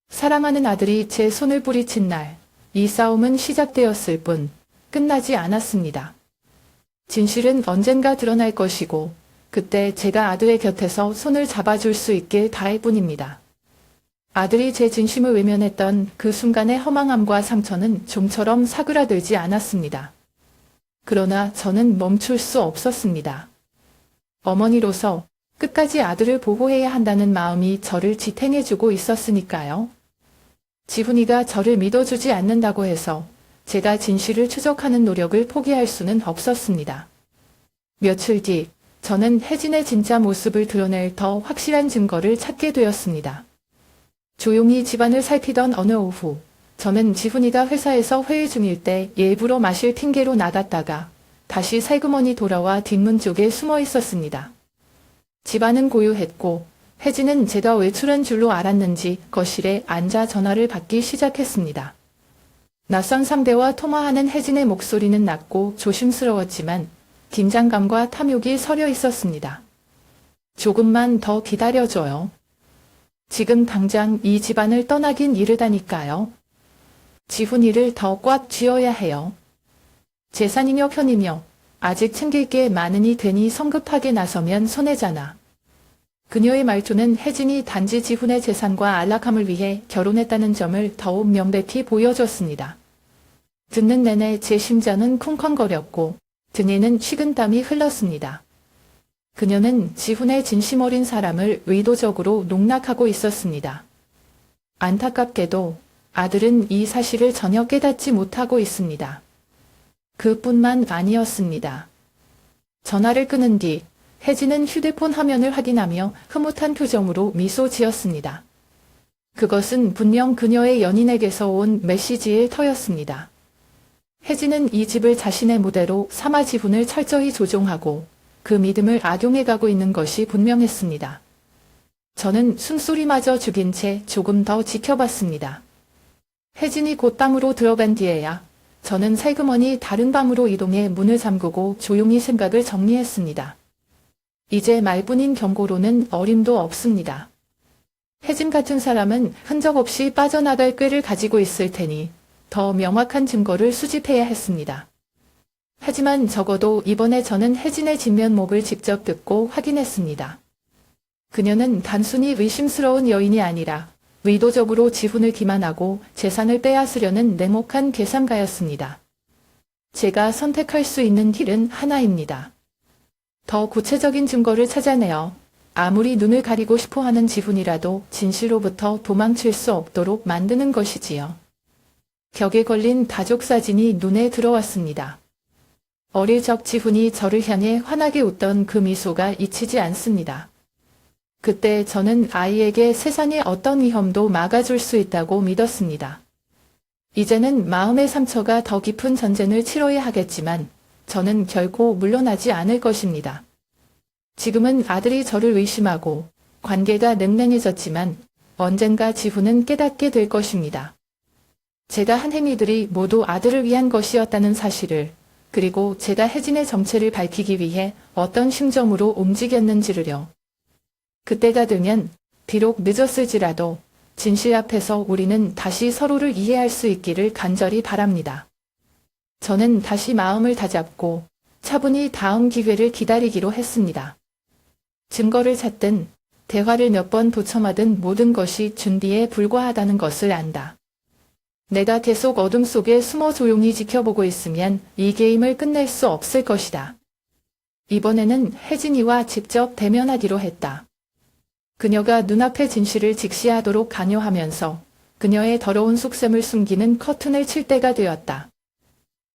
사랑하는 아들이 제 손을 뿌리친 날, 이 싸움은 시작되었을 뿐 끝나지 않았습니다. 진실은 언젠가 드러날 것이고 그때 제가 아들의 곁에서 손을 잡아줄 수 있길 바랄 뿐입니다. 아들이 제 진심을 외면했던 그 순간의 허망함과 상처는 좀처럼 사그라들지 않았습니다. 그러나 저는 멈출 수 없었습니다. 어머니로서 끝까지 아들을 보호해야 한다는 마음이 저를 지탱해주고 있었으니까요. 지훈이가 저를 믿어주지 않는다고 해서 제가 진실을 추적하는 노력을 포기할 수는 없었습니다. 며칠 뒤 저는 혜진의 진짜 모습을 드러낼 더 확실한 증거를 찾게 되었습니다. 조용히 집안을 살피던 어느 오후, 저는 지훈이가 회사에서 회의 중일 때 일부러 마실 핑계로 나갔다가 다시 살그머니 돌아와 뒷문 쪽에 숨어 있었습니다. 집안은 고요했고 혜진은 제가 외출한 줄로 알았는지 거실에 앉아 전화를 받기 시작했습니다. 낯선 상대와 통화하는 혜진의 목소리는 낮고 조심스러웠지만 긴장감과 탐욕이 서려 있었습니다. 조금만 더 기다려줘요. 지금 당장 이 집안을 떠나긴 이르다니까요. 지훈이를 더 꽉 쥐어야 해요. 재산이며 편이며 아직 챙길 게 많으니 괜히 성급하게 나서면 손해잖아. 그녀의 말투는 혜진이 단지 지훈의 재산과 안락함을 위해 결혼했다는 점을 더욱 명백히 보여줬습니다. 듣는 내내 제 심장은 쿵쾅거렸고 등에는 식은땀이 흘렀습니다. 그녀는 지훈의 진심 어린 사람을 의도적으로 농락하고 있었습니다. 안타깝게도 아들은 이 사실을 전혀 깨닫지 못하고 있습니다. 그뿐만 아니었습니다. 전화를 끊은 뒤 혜진은 휴대폰 화면을 확인하며 흐뭇한 표정으로 미소 지었습니다. 그것은 분명 그녀의 연인에게서 온 메시지의 터였습니다. 혜진은 이 집을 자신의 무대로 삼아 지훈을 철저히 조종하고 그 믿음을 악용해가고 있는 것이 분명했습니다. 저는 숨소리마저 죽인 채 조금 더 지켜봤습니다. 혜진이 곧 방으로 들어간 뒤에야 저는 살그머니 다른 방으로 이동해 문을 잠그고 조용히 생각을 정리했습니다. 이제 말뿐인 경고로는 어림도 없습니다. 혜진 같은 사람은 흔적 없이 빠져나갈 꾀를 가지고 있을 테니 더 명확한 증거를 수집해야 했습니다. 하지만 적어도 이번에 저는 혜진의 진면목을 직접 듣고 확인했습니다. 그녀는 단순히 의심스러운 여인이 아니라 의도적으로 지훈을 기만하고 재산을 빼앗으려는 냉혹한 계산가였습니다. 제가 선택할 수 있는 길은 하나입니다. 더 구체적인 증거를 찾아내어 아무리 눈을 가리고 싶어하는 지훈이라도 진실로부터 도망칠 수 없도록 만드는 것이지요. 벽에 걸린 가족 사진이 눈에 들어왔습니다. 어릴 적 지훈이 저를 향해 환하게 웃던 그 미소가 잊히지 않습니다. 그때 저는 아이에게 세상의 어떤 위험도 막아줄 수 있다고 믿었습니다. 이제는 마음의 상처가 더 깊은 전쟁을 치러야 하겠지만 저는 결코 물러나지 않을 것입니다. 지금은 아들이 저를 의심하고 관계가 냉랭해졌지만 언젠가 지훈은 깨닫게 될 것입니다. 제가 한 행위들이 모두 아들을 위한 것이었다는 사실을, 그리고 제가 혜진의 정체를 밝히기 위해 어떤 심정으로 움직였는지를요. 그때가 되면 비록 늦었을지라도 진실 앞에서 우리는 다시 서로를 이해할 수 있기를 간절히 바랍니다. 저는 다시 마음을 다잡고 차분히 다음 기회를 기다리기로 했습니다. 증거를 찾든 대화를 몇 번 도청하든 모든 것이 준비에 불과하다는 것을 안다. 내가 계속 어둠 속에 숨어 조용히 지켜보고 있으면 이 게임을 끝낼 수 없을 것이다. 이번에는 혜진이와 직접 대면하기로 했다. 그녀가 눈앞의 진실을 직시하도록 강요하면서 그녀의 더러운 속셈을 숨기는 커튼을 칠 때가 되었다.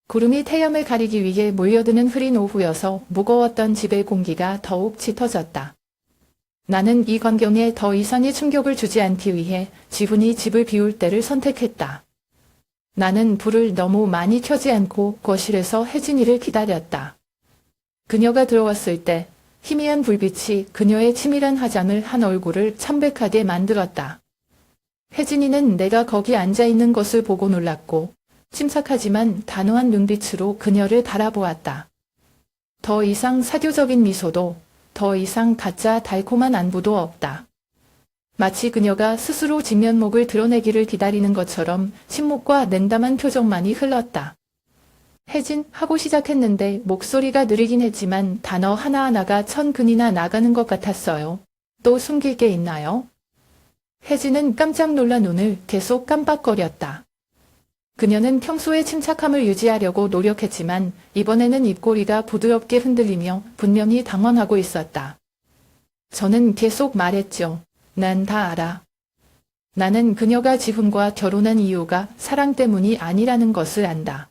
구름이 태양을 가리기 위해 몰려드는 흐린 오후여서 무거웠던 집의 공기가 더욱 짙어졌다. 나는 이 광경에 더 이상의 충격을 주지 않기 위해 지훈이 집을 비울 때를 선택했다. 나는 불을 너무 많이 켜지 않고 거실에서 혜진이를 기다렸다. 그녀가 들어왔을 때 희미한 불빛이 그녀의 치밀한 화장을 한 얼굴을 창백하게 만들었다. 혜진이는 내가 거기 앉아있는 것을 보고 놀랐고 침착하지만 단호한 눈빛으로 그녀를 바라보았다. 더 이상 사교적인 미소도 더 이상 가짜 달콤한 안부도 없다. 마치 그녀가 스스로 진면목을 드러내기를 기다리는 것처럼 침묵과 냉담한 표정만이 흘렀다. 혜진 하고 시작했는데 목소리가 느리긴 했지만 단어 하나하나가 천 근이나 나가는 것 같았어요. 또 숨길 게 있나요? 혜진은 깜짝 놀라 눈을 계속 깜빡거렸다. 그녀는 평소의 침착함을 유지하려고 노력했지만 이번에는 입꼬리가 부드럽게 흔들리며 분명히 당황하고 있었다. 저는 계속 말했죠. 난 다 알아. 나는 그녀가 지훈과 결혼한 이유가 사랑 때문이 아니라는 것을 안다.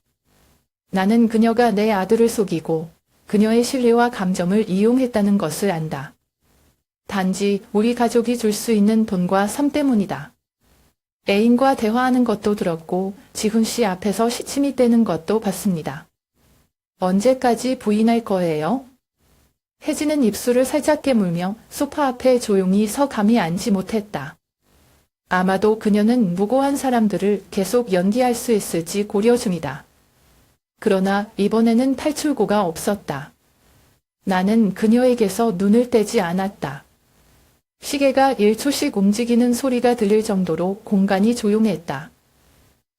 나는 그녀가 내 아들을 속이고 그녀의 신뢰와 감정을 이용했다는 것을 안다. 단지 우리 가족이 줄 수 있는 돈과 삶 때문이다. 애인과 대화하는 것도 들었고 지훈 씨 앞에서 시침이 떼는 것도 봤습니다. 언제까지 부인할 거예요? 혜진은 입술을 살짝 깨물며 소파 앞에 조용히 서 감히 앉지 못했다. 아마도 그녀는 무고한 사람들을 계속 연기할 수 있을지 고려 중이다. 그러나 이번에는 탈출구가 없었다. 나는 그녀에게서 눈을 떼지 않았다. 시계가 1초씩 움직이는 소리가 들릴 정도로 공간이 조용했다.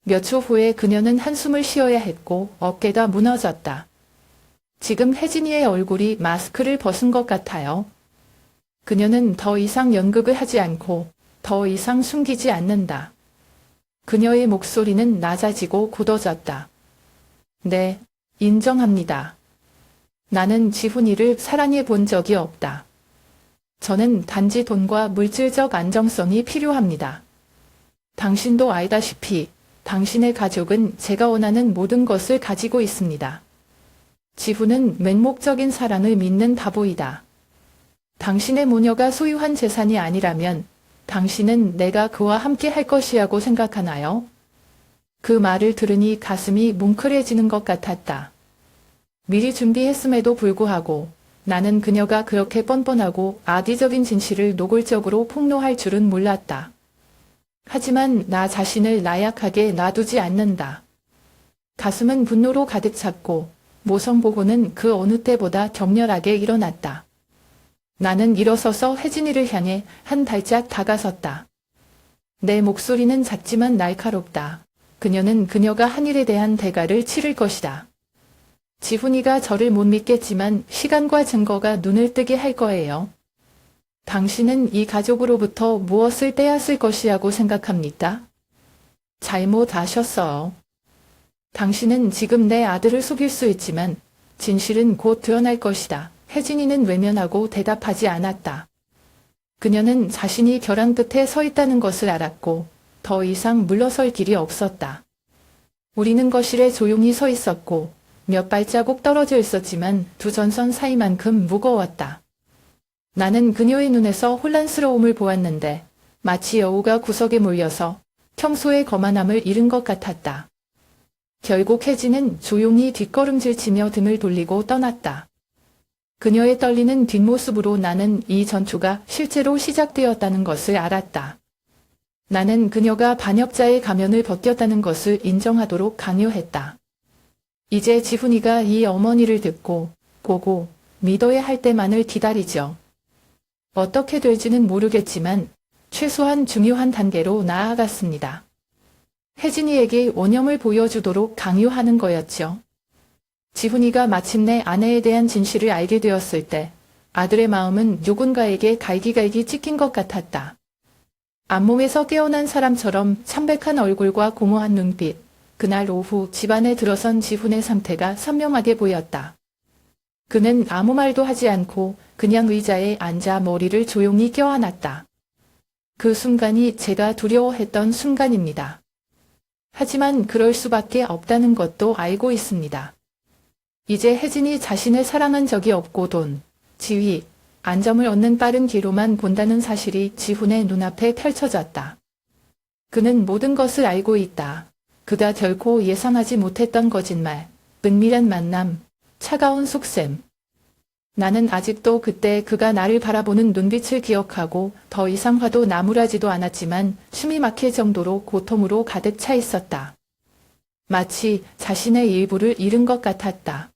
몇 초 후에 그녀는 한숨을 쉬어야 했고 어깨가 무너졌다. 지금 혜진이의 얼굴이 마스크를 벗은 것 같아요. 그녀는 더 이상 연극을 하지 않고 더 이상 숨기지 않는다. 그녀의 목소리는 낮아지고 굳어졌다. 네, 인정합니다. 나는 지훈이를 사랑해 본 적이 없다. 저는 단지 돈과 물질적 안정성이 필요합니다. 당신도 알다시피 당신의 가족은 제가 원하는 모든 것을 가지고 있습니다. 지훈은 맹목적인 사랑을 믿는 바보이다. 당신의 모녀가 소유한 재산이 아니라면 당신은 내가 그와 함께 할 것이라고 생각하나요? 그 말을 들으니 가슴이 뭉클해지는 것 같았다. 미리 준비했음에도 불구하고 나는 그녀가 그렇게 뻔뻔하고 악의적인 진실을 노골적으로 폭로할 줄은 몰랐다. 하지만 나 자신을 나약하게 놔두지 않는다. 가슴은 분노로 가득 찼고 모성보호는 그 어느 때보다 격렬하게 일어났다. 나는 일어서서 혜진이를 향해 한 발짝 다가섰다. 내 목소리는 작지만 날카롭다. 그녀는 그녀가 한 일에 대한 대가를 치를 것이다. 지훈이가 저를 못 믿겠지만 시간과 증거가 눈을 뜨게 할 거예요. 당신은 이 가족으로부터 무엇을 빼앗을 것이라고 생각합니까? 잘못하셨어요. 당신은 지금 내 아들을 속일 수 있지만 진실은 곧 드러날 것이다. 혜진이는 외면하고 대답하지 않았다. 그녀는 자신이 벼랑 끝에 서 있다는 것을 알았고 더 이상 물러설 길이 없었다. 우리는 거실에 조용히 서 있었고 몇 발자국 떨어져 있었지만 두 전선 사이만큼 무거웠다. 나는 그녀의 눈에서 혼란스러움을 보았는데 마치 여우가 구석에 몰려서 평소의 거만함을 잃은 것 같았다. 결국 혜진은 조용히 뒷걸음질치며 등을 돌리고 떠났다. 그녀의 떨리는 뒷모습으로 나는 이 전투가 실제로 시작되었다는 것을 알았다. 나는 그녀가 반역자의 가면을 벗겼다는 것을 인정하도록 강요했다. 이제 지훈이가 이 어머니를 듣고 보고 믿어야 할 때만을 기다리죠. 어떻게 될지는 모르겠지만 최소한 중요한 단계로 나아갔습니다. 혜진이에게 원형을 보여주도록 강요하는 거였죠. 지훈이가 마침내 아내에 대한 진실을 알게 되었을 때 아들의 마음은 누군가에게 갈기갈기 찍힌 것 같았다. 앞몸에서 깨어난 사람처럼 창백한 얼굴과 공허한 눈빛, 그날 오후 집안에 들어선 지훈의 상태가 선명하게 보였다. 그는 아무 말도 하지 않고 그냥 의자에 앉아 머리를 조용히 껴안았다. 그 순간이 제가 두려워했던 순간입니다. 하지만 그럴 수밖에 없다는 것도 알고 있습니다. 이제 혜진이 자신을 사랑한 적이 없고 돈, 지위, 안정을 얻는 빠른 길로만 본다는 사실이 지훈의 눈앞에 펼쳐졌다. 그는 모든 것을 알고 있다. 그가 결코 예상하지 못했던 거짓말, 은밀한 만남, 차가운 속셈. 나는 아직도 그때 그가 나를 바라보는 눈빛을 기억하고 더 이상 화도 나무라지도 않았지만 숨이 막힐 정도로 고통으로 가득 차 있었다. 마치 자신의 일부를 잃은 것 같았다.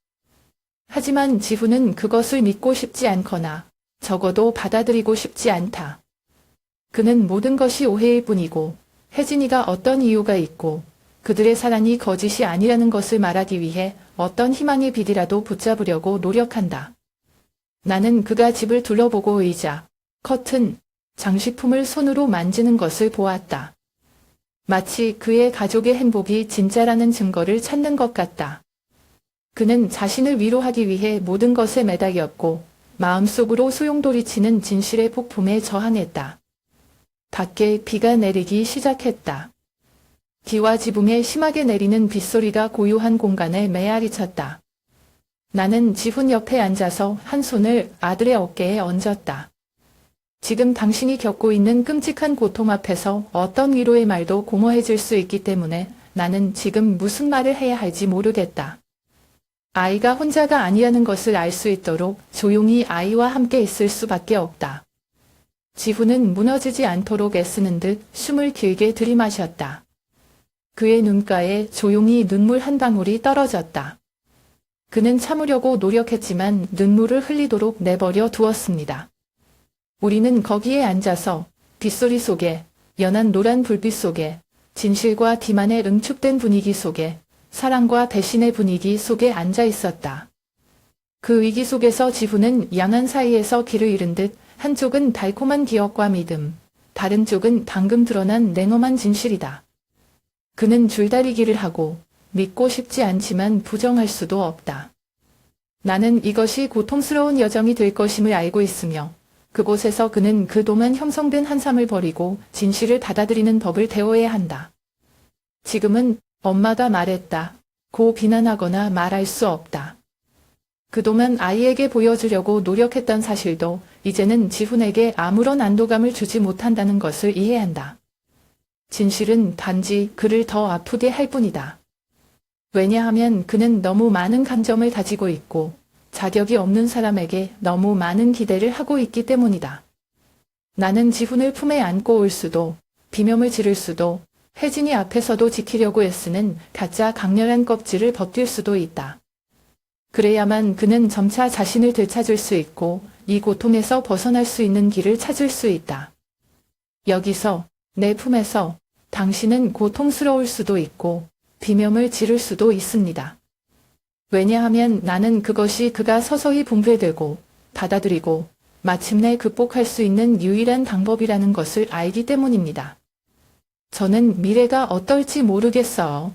하지만 지훈은 그것을 믿고 싶지 않거나 적어도 받아들이고 싶지 않다. 그는 모든 것이 오해일 뿐이고 혜진이가 어떤 이유가 있고 그들의 사랑이 거짓이 아니라는 것을 말하기 위해 어떤 희망의 빛이라도 붙잡으려고 노력한다. 나는 그가 집을 둘러보고 의자, 커튼, 장식품을 손으로 만지는 것을 보았다. 마치 그의 가족의 행복이 진짜라는 증거를 찾는 것 같다. 그는 자신을 위로하기 위해 모든 것에 매달렸고 마음속으로 소용돌이치는 진실의 폭풍에 저항했다. 밖에 비가 내리기 시작했다. 비와 지붕에 심하게 내리는 빗소리가 고요한 공간에 메아리쳤다. 나는 지훈 옆에 앉아서 한 손을 아들의 어깨에 얹었다. 지금 당신이 겪고 있는 끔찍한 고통 앞에서 어떤 위로의 말도 공허해질 수 있기 때문에 나는 지금 무슨 말을 해야 할지 모르겠다. 아이가 혼자가 아니라는 것을 알 수 있도록 조용히 아이와 함께 있을 수밖에 없다. 지훈은 무너지지 않도록 애쓰는 듯 숨을 길게 들이마셨다. 그의 눈가에 조용히 눈물 한 방울이 떨어졌다. 그는 참으려고 노력했지만 눈물을 흘리도록 내버려 두었습니다. 우리는 거기에 앉아서 빗소리 속에, 연한 노란 불빛 속에, 진실과 기만의 응축된 분위기 속에, 사랑과 배신의 분위기 속에 앉아 있었다. 그 위기 속에서 지훈은 양안 사이에서 길을 잃은 듯 한쪽은 달콤한 기억과 믿음, 다른 쪽은 방금 드러난 냉엄한 진실이다. 그는 줄다리기를 하고 믿고 싶지 않지만 부정할 수도 없다. 나는 이것이 고통스러운 여정이 될 것임을 알고 있으며 그곳에서 그는 그동안 형성된 한삼을 버리고 진실을 받아들이는 법을 배워야 한다. 지금은 엄마가 말했다. 고 비난하거나 말할 수 없다. 그동안 아이에게 보여주려고 노력했던 사실도 이제는 지훈에게 아무런 안도감을 주지 못한다는 것을 이해한다. 진실은 단지 그를 더 아프게 할 뿐이다. 왜냐하면 그는 너무 많은 감정을 가지고 있고 자격이 없는 사람에게 너무 많은 기대를 하고 있기 때문이다. 나는 지훈을 품에 안고 올 수도, 비명을 지를 수도, 혜진이 앞에서도 지키려고 애쓰는 가짜 강렬한 껍질을 벗길 수도 있다. 그래야만 그는 점차 자신을 되찾을 수 있고 이 고통에서 벗어날 수 있는 길을 찾을 수 있다. 여기서, 내 품에서 당신은 고통스러울 수도 있고 비명을 지를 수도 있습니다. 왜냐하면 나는 그것이 그가 서서히 붕괴되고 받아들이고 마침내 극복할 수 있는 유일한 방법이라는 것을 알기 때문입니다. 저는 미래가 어떨지 모르겠어요.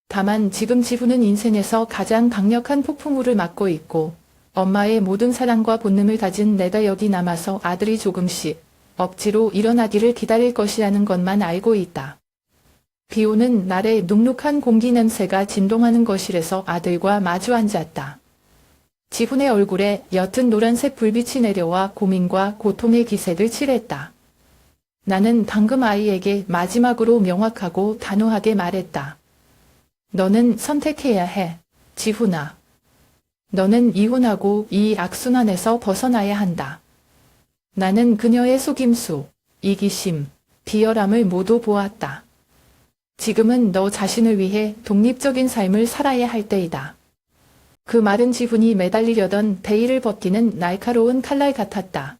다만 지금 지훈은 인생에서 가장 강력한 폭풍우를 맞고 있고 엄마의 모든 사랑과 본능을 가진 내가 여기 남아서 아들이 조금씩 억지로 일어나기를 기다릴 것이라는 것만 알고 있다. 비오는 날에 눅눅한 공기 냄새가 진동하는 거실에서 아들과 마주 앉았다. 지훈의 얼굴에 옅은 노란색 불빛이 내려와 고민과 고통의 기색을 칠했다. 나는 방금 아이에게 마지막으로 명확하고 단호하게 말했다. 너는 선택해야 해, 지훈아. 너는 이혼하고 이 악순환에서 벗어나야 한다. 나는 그녀의 속임수, 이기심, 비열함을 모두 보았다. 지금은 너 자신을 위해 독립적인 삶을 살아야 할 때이다. 그 말은 지훈이 매달리려던 베일을 벗기는 날카로운 칼날 같았다.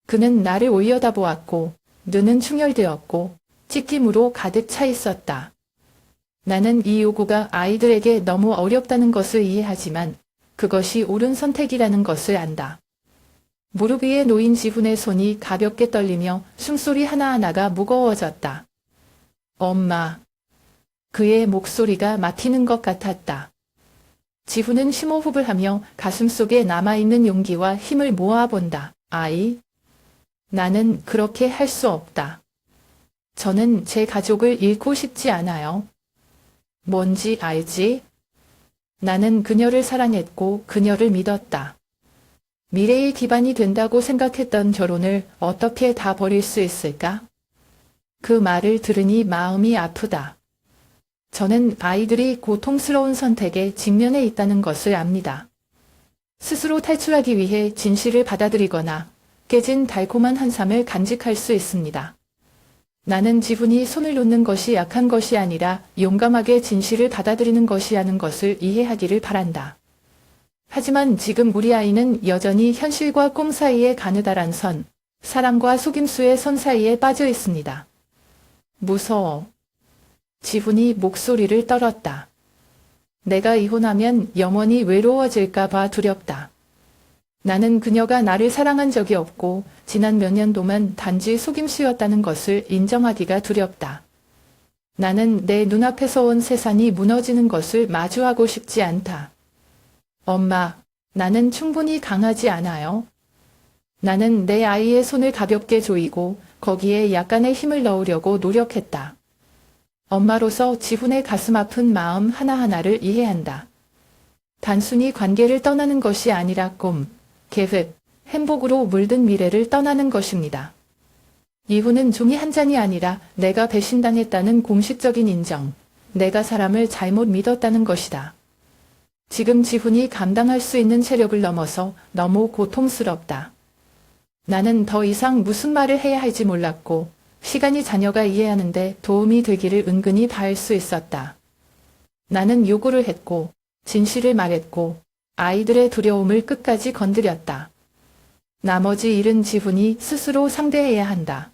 그는 나를 올려다보았고 눈은 충혈되었고 찢김으로 가득 차 있었다. 나는 이 요구가 아이들에게 너무 어렵다는 것을 이해하지만 그것이 옳은 선택이라는 것을 안다. 무릎 위에 놓인 지훈의 손이 가볍게 떨리며 숨소리 하나하나가 무거워졌다. 엄마. 그의 목소리가 막히는 것 같았다. 지훈은 심호흡을 하며 가슴속에 남아있는 용기와 힘을 모아본다. 아이. 나는 그렇게 할 수 없다. 저는 제 가족을 잃고 싶지 않아요. 뭔지 알지? 나는 그녀를 사랑했고 그녀를 믿었다. 미래의 기반이 된다고 생각했던 결혼을 어떻게 다 버릴 수 있을까? 그 말을 들으니 마음이 아프다. 저는 아이들이 고통스러운 선택에 직면해 있다는 것을 압니다. 스스로 탈출하기 위해 진실을 받아들이거나 깨진 달콤한 한삼을 간직할 수 있습니다. 나는 지훈이 손을 놓는 것이 약한 것이 아니라 용감하게 진실을 받아들이는 것이라는 것을 이해하기를 바란다. 하지만 지금 우리 아이는 여전히 현실과 꿈 사이에 가느다란 선, 사랑과 속임수의 선 사이에 빠져 있습니다. 무서워. 지훈이 목소리를 떨었다. 내가 이혼하면 영원히 외로워질까봐 두렵다. 나는 그녀가 나를 사랑한 적이 없고 지난 몇 년 동안 단지 속임수였다는 것을 인정하기가 두렵다. 나는 내 눈앞에서 온 세상이 무너지는 것을 마주하고 싶지 않다. 엄마, 나는 충분히 강하지 않아요. 나는 내 아이의 손을 가볍게 조이고 거기에 약간의 힘을 넣으려고 노력했다. 엄마로서 지훈의 가슴 아픈 마음 하나하나를 이해한다. 단순히 관계를 떠나는 것이 아니라 꿈, 계획, 행복으로 물든 미래를 떠나는 것입니다. 이혼은 종이 한 장이 아니라 내가 배신당했다는 공식적인 인정, 내가 사람을 잘못 믿었다는 것이다. 지금 지훈이 감당할 수 있는 체력을 넘어서 너무 고통스럽다. 나는 더 이상 무슨 말을 해야 할지 몰랐고 시간이 자녀가 이해하는데 도움이 되기를 은근히 바랄 수 있었다. 나는 요구를 했고 진실을 말했고 아이들의 두려움을 끝까지 건드렸다. 나머지 일은 지훈이 스스로 상대해야 한다.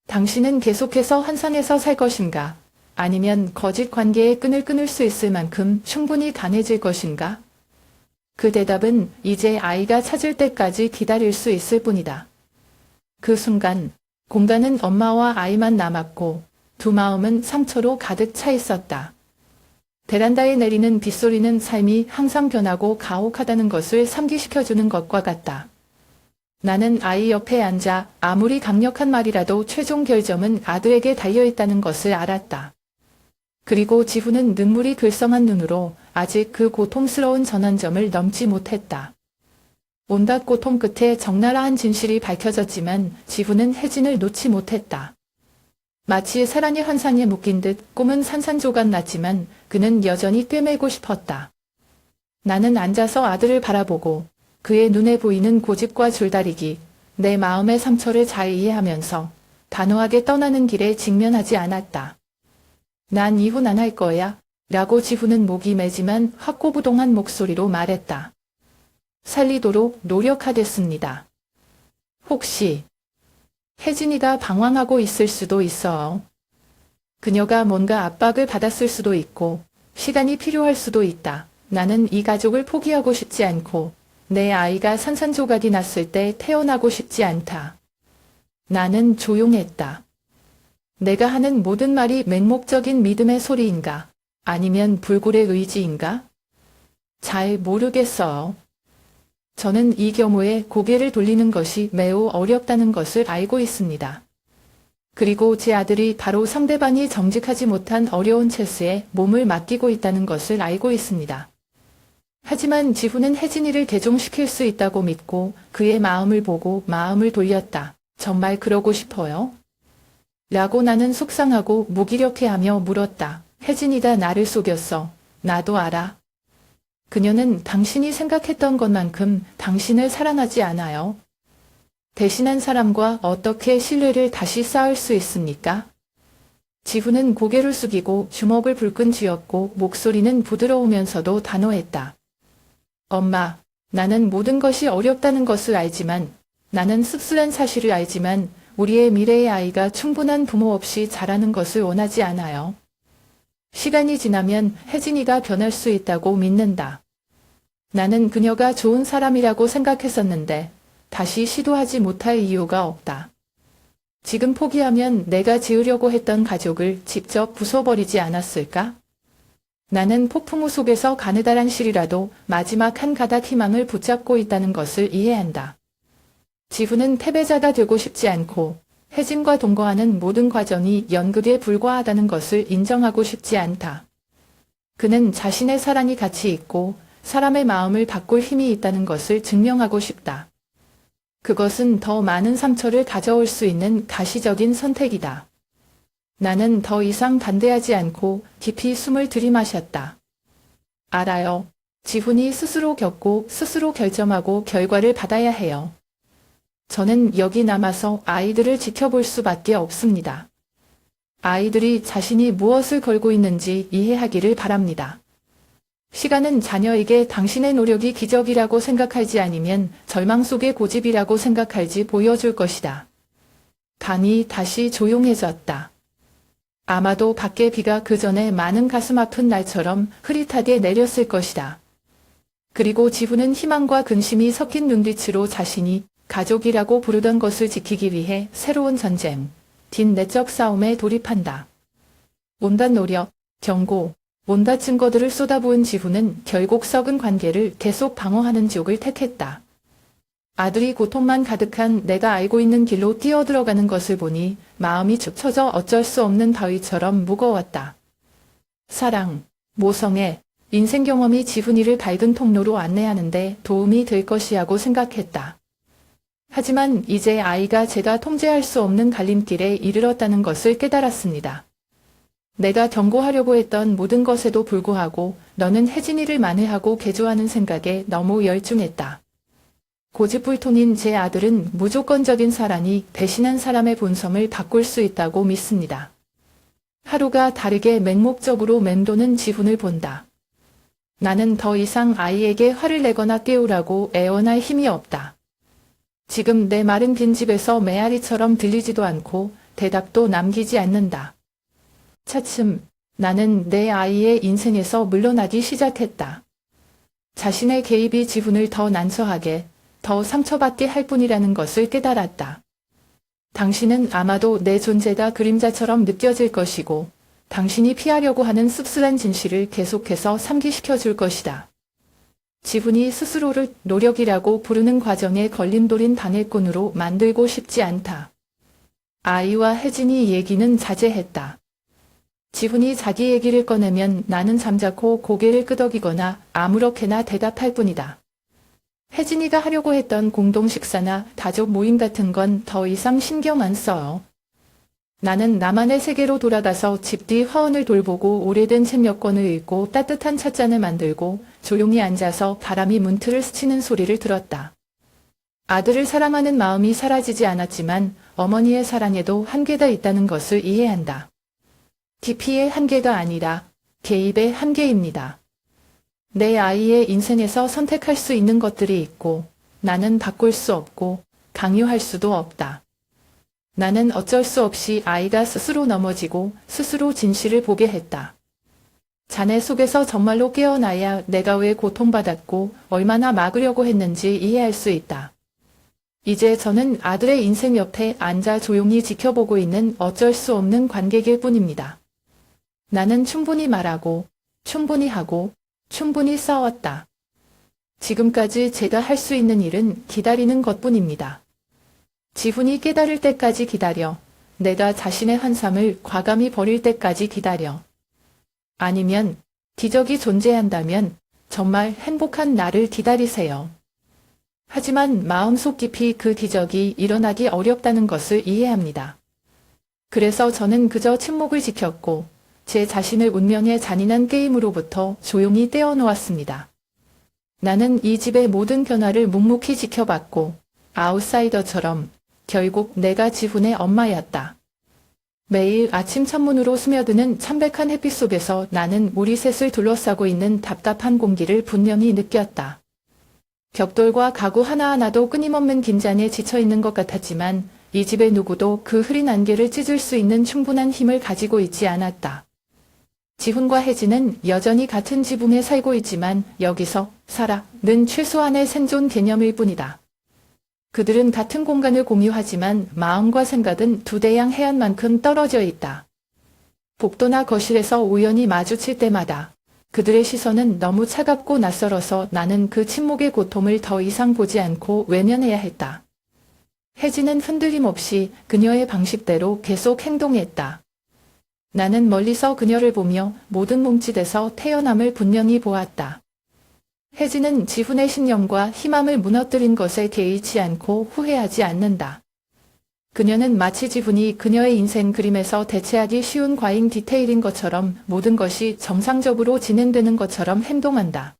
당신은 계속해서 환상에서 살 것인가? 아니면 거짓 관계의 끈을 끊을 수 있을 만큼 충분히 강해질 것인가? 그 대답은 이제 아이가 찾을 때까지 기다릴 수 있을 뿐이다. 그 순간 공간은 엄마와 아이만 남았고 두 마음은 상처로 가득 차 있었다. 베란다에 내리는 빗소리는 삶이 항상 변하고 가혹하다는 것을 상기시켜주는 것과 같다. 나는 아이 옆에 앉아 아무리 강력한 말이라도 최종 결정은 아들에게 달려있다는 것을 알았다. 그리고 지훈은 눈물이 글썽한 눈으로 아직 그 고통스러운 전환점을 넘지 못했다. 온갖 고통 끝에 적나라한 진실이 밝혀졌지만 지훈은 혜진을 놓지 못했다. 마치 사랑의 환상에 묶인 듯 꿈은 산산조각 났지만 그는 여전히 꿰매고 싶었다. 나는 앉아서 아들을 바라보고 그의 눈에 보이는 고집과 줄다리기, 내 마음의 상처를 잘 이해하면서 단호하게 떠나는 길에 직면하지 않았다. 난 이혼 안 할 거야 라고 지훈은 목이 매지만 확고부동한 목소리로 말했다. 살리도록 노력하겠습니다. 혹시 혜진이가 방황하고 있을 수도 있어. 그녀가 뭔가 압박을 받았을 수도 있고 시간이 필요할 수도 있다. 나는 이 가족을 포기하고 싶지 않고 내 아이가 산산조각이 났을 때 태어나고 싶지 않다. 나는 조용했다. 내가 하는 모든 말이 맹목적인 믿음의 소리인가? 아니면 불굴의 의지인가? 잘 모르겠어요. 저는 이 경우에 고개를 돌리는 것이 매우 어렵다는 것을 알고 있습니다. 그리고 제 아들이 바로 상대방이 정직하지 못한 어려운 체스에 몸을 맡기고 있다는 것을 알고 있습니다. 하지만 지훈은 혜진이를 개종시킬 수 있다고 믿고 그의 마음을 보고 마음을 돌렸다. 정말 그러고 싶어요? 라고 나는 속상하고 무기력해하며 물었다. 혜진이가 나를 속였어. 나도 알아. 그녀는 당신이 생각했던 것만큼 당신을 사랑하지 않아요. 대신한 사람과 어떻게 신뢰를 다시 쌓을 수 있습니까? 지훈은 고개를 숙이고 주먹을 불끈 쥐었고 목소리는 부드러우면서도 단호했다. 엄마, 나는 모든 것이 어렵다는 것을 알지만, 나는 씁쓸한 사실을 알지만 우리의 미래의 아이가 충분한 부모 없이 자라는 것을 원하지 않아요. 시간이 지나면 혜진이가 변할 수 있다고 믿는다. 나는 그녀가 좋은 사람이라고 생각했었는데 다시 시도하지 못할 이유가 없다. 지금 포기하면 내가 지으려고 했던 가족을 직접 부숴버리지 않았을까? 나는 폭풍우 속에서 가느다란 실이라도 마지막 한 가닥 희망을 붙잡고 있다는 것을 이해한다. 지훈은 패배자가 되고 싶지 않고 혜진과 동거하는 모든 과정이 연극에 불과하다는 것을 인정하고 싶지 않다. 그는 자신의 사랑이 가치 있고 사람의 마음을 바꿀 힘이 있다는 것을 증명하고 싶다. 그것은 더 많은 상처를 가져올 수 있는 가시적인 선택이다. 나는 더 이상 반대하지 않고 깊이 숨을 들이마셨다. 알아요. 지훈이 스스로 겪고 스스로 결정하고 결과를 받아야 해요. 저는 여기 남아서 아이들을 지켜볼 수밖에 없습니다. 아이들이 자신이 무엇을 걸고 있는지 이해하기를 바랍니다. 시간은 자녀에게 당신의 노력이 기적이라고 생각할지 아니면 절망 속의 고집이라고 생각할지 보여줄 것이다. 방이 다시 조용해졌다. 아마도 밖에 비가 그 전에 많은 가슴 아픈 날처럼 흐릿하게 내렸을 것이다. 그리고 지훈은 희망과 근심이 섞인 눈빛으로 자신이 가족이라고 부르던 것을 지키기 위해 새로운 전쟁, 뒷내적 싸움에 돌입한다. 온갖 노력, 경고, 온갖 증거들을 쏟아부은 지훈은 결국 썩은 관계를 계속 방어하는 지옥을 택했다. 아들이 고통만 가득한 내가 알고 있는 길로 뛰어들어가는 것을 보니 마음이 축 처져 어쩔 수 없는 바위처럼 무거웠다. 사랑, 모성애, 인생 경험이 지훈이를 밝은 통로로 안내하는데 도움이 될 것이라고 생각했다. 하지만 이제 아이가 제가 통제할 수 없는 갈림길에 이르렀다는 것을 깨달았습니다. 내가 경고하려고 했던 모든 것에도 불구하고 너는 혜진이를 만회하고 개조하는 생각에 너무 열중했다. 고집불통인 제 아들은 무조건적인 사랑이 배신한 사람의 본성을 바꿀 수 있다고 믿습니다. 하루가 다르게 맹목적으로 맴도는 지훈을 본다. 나는 더 이상 아이에게 화를 내거나 깨우라고 애원할 힘이 없다. 지금 내 마른 빈집에서 메아리처럼 들리지도 않고 대답도 남기지 않는다. 차츰 나는 내 아이의 인생에서 물러나기 시작했다. 자신의 개입이 지훈을 더 난처하게, 더 상처받게 할 뿐이라는 것을 깨달았다. 당신은 아마도 내 존재가 그림자처럼 느껴질 것이고 당신이 피하려고 하는 씁쓸한 진실을 계속해서 상기시켜 줄 것이다. 지훈이 스스로를 노력이라고 부르는 과정에 걸림돌인 방해꾼으로 만들고 싶지 않다. 아이와 혜진이 얘기는 자제했다. 지훈이 자기 얘기를 꺼내면 나는 잠자코 고개를 끄덕이거나 아무렇게나 대답할 뿐이다. 혜진이가 하려고 했던 공동 식사나 가족 모임 같은 건 더 이상 신경 안 써요. 나는 나만의 세계로 돌아가서 집 뒤 화원을 돌보고 오래된 책 몇 권을 읽고 따뜻한 찻잔을 만들고 조용히 앉아서 바람이 문틀을 스치는 소리를 들었다. 아들을 사랑하는 마음이 사라지지 않았지만 어머니의 사랑에도 한계가 있다는 것을 이해한다. 깊이의 한계가 아니라 개입의 한계입니다. 내 아이의 인생에서 선택할 수 있는 것들이 있고 나는 바꿀 수 없고 강요할 수도 없다. 나는 어쩔 수 없이 아이가 스스로 넘어지고 스스로 진실을 보게 했다. 자네 속에서 정말로 깨어나야 내가 왜 고통받았고 얼마나 막으려고 했는지 이해할 수 있다. 이제 저는 아들의 인생 옆에 앉아 조용히 지켜보고 있는 어쩔 수 없는 관객일 뿐입니다. 나는 충분히 말하고, 충분히 하고, 충분히 싸웠다. 지금까지 제가 할 수 있는 일은 기다리는 것뿐입니다. 지훈이 깨달을 때까지 기다려. 내가 자신의 환상을 과감히 버릴 때까지 기다려. 아니면 기적이 존재한다면 정말 행복한 나를 기다리세요. 하지만 마음속 깊이 그 기적이 일어나기 어렵다는 것을 이해합니다. 그래서 저는 그저 침묵을 지켰고 제 자신을 운명의 잔인한 게임으로부터 조용히 떼어놓았습니다. 나는 이 집의 모든 변화를 묵묵히 지켜봤고 아웃사이더처럼 결국 내가 지훈의 엄마였다. 매일 아침 창문으로 스며드는 참백한 햇빛 속에서 나는 우리 셋을 둘러싸고 있는 답답한 공기를 분명히 느꼈다. 벽돌과 가구 하나하나도 끊임없는 긴장에 지쳐있는 것 같았지만 이 집의 누구도 그 흐린 안개를 찢을 수 있는 충분한 힘을 가지고 있지 않았다. 지훈과 혜진은 여전히 같은 지붕에 살고 있지만 여기서 살아는 최소한의 생존 개념일 뿐이다. 그들은 같은 공간을 공유하지만 마음과 생각은 두 대양 해안만큼 떨어져 있다. 복도나 거실에서 우연히 마주칠 때마다 그들의 시선은 너무 차갑고 낯설어서 나는 그 침묵의 고통을 더 이상 보지 않고 외면해야 했다. 혜진은 흔들림 없이 그녀의 방식대로 계속 행동했다. 나는 멀리서 그녀를 보며 모든 몸짓에서 태연함을 분명히 보았다. 혜진은 지훈의 신념과 희망을 무너뜨린 것에 개의치 않고 후회하지 않는다. 그녀는 마치 지훈이 그녀의 인생 그림에서 대체하기 쉬운 과잉 디테일인 것처럼 모든 것이 정상적으로 진행되는 것처럼 행동한다.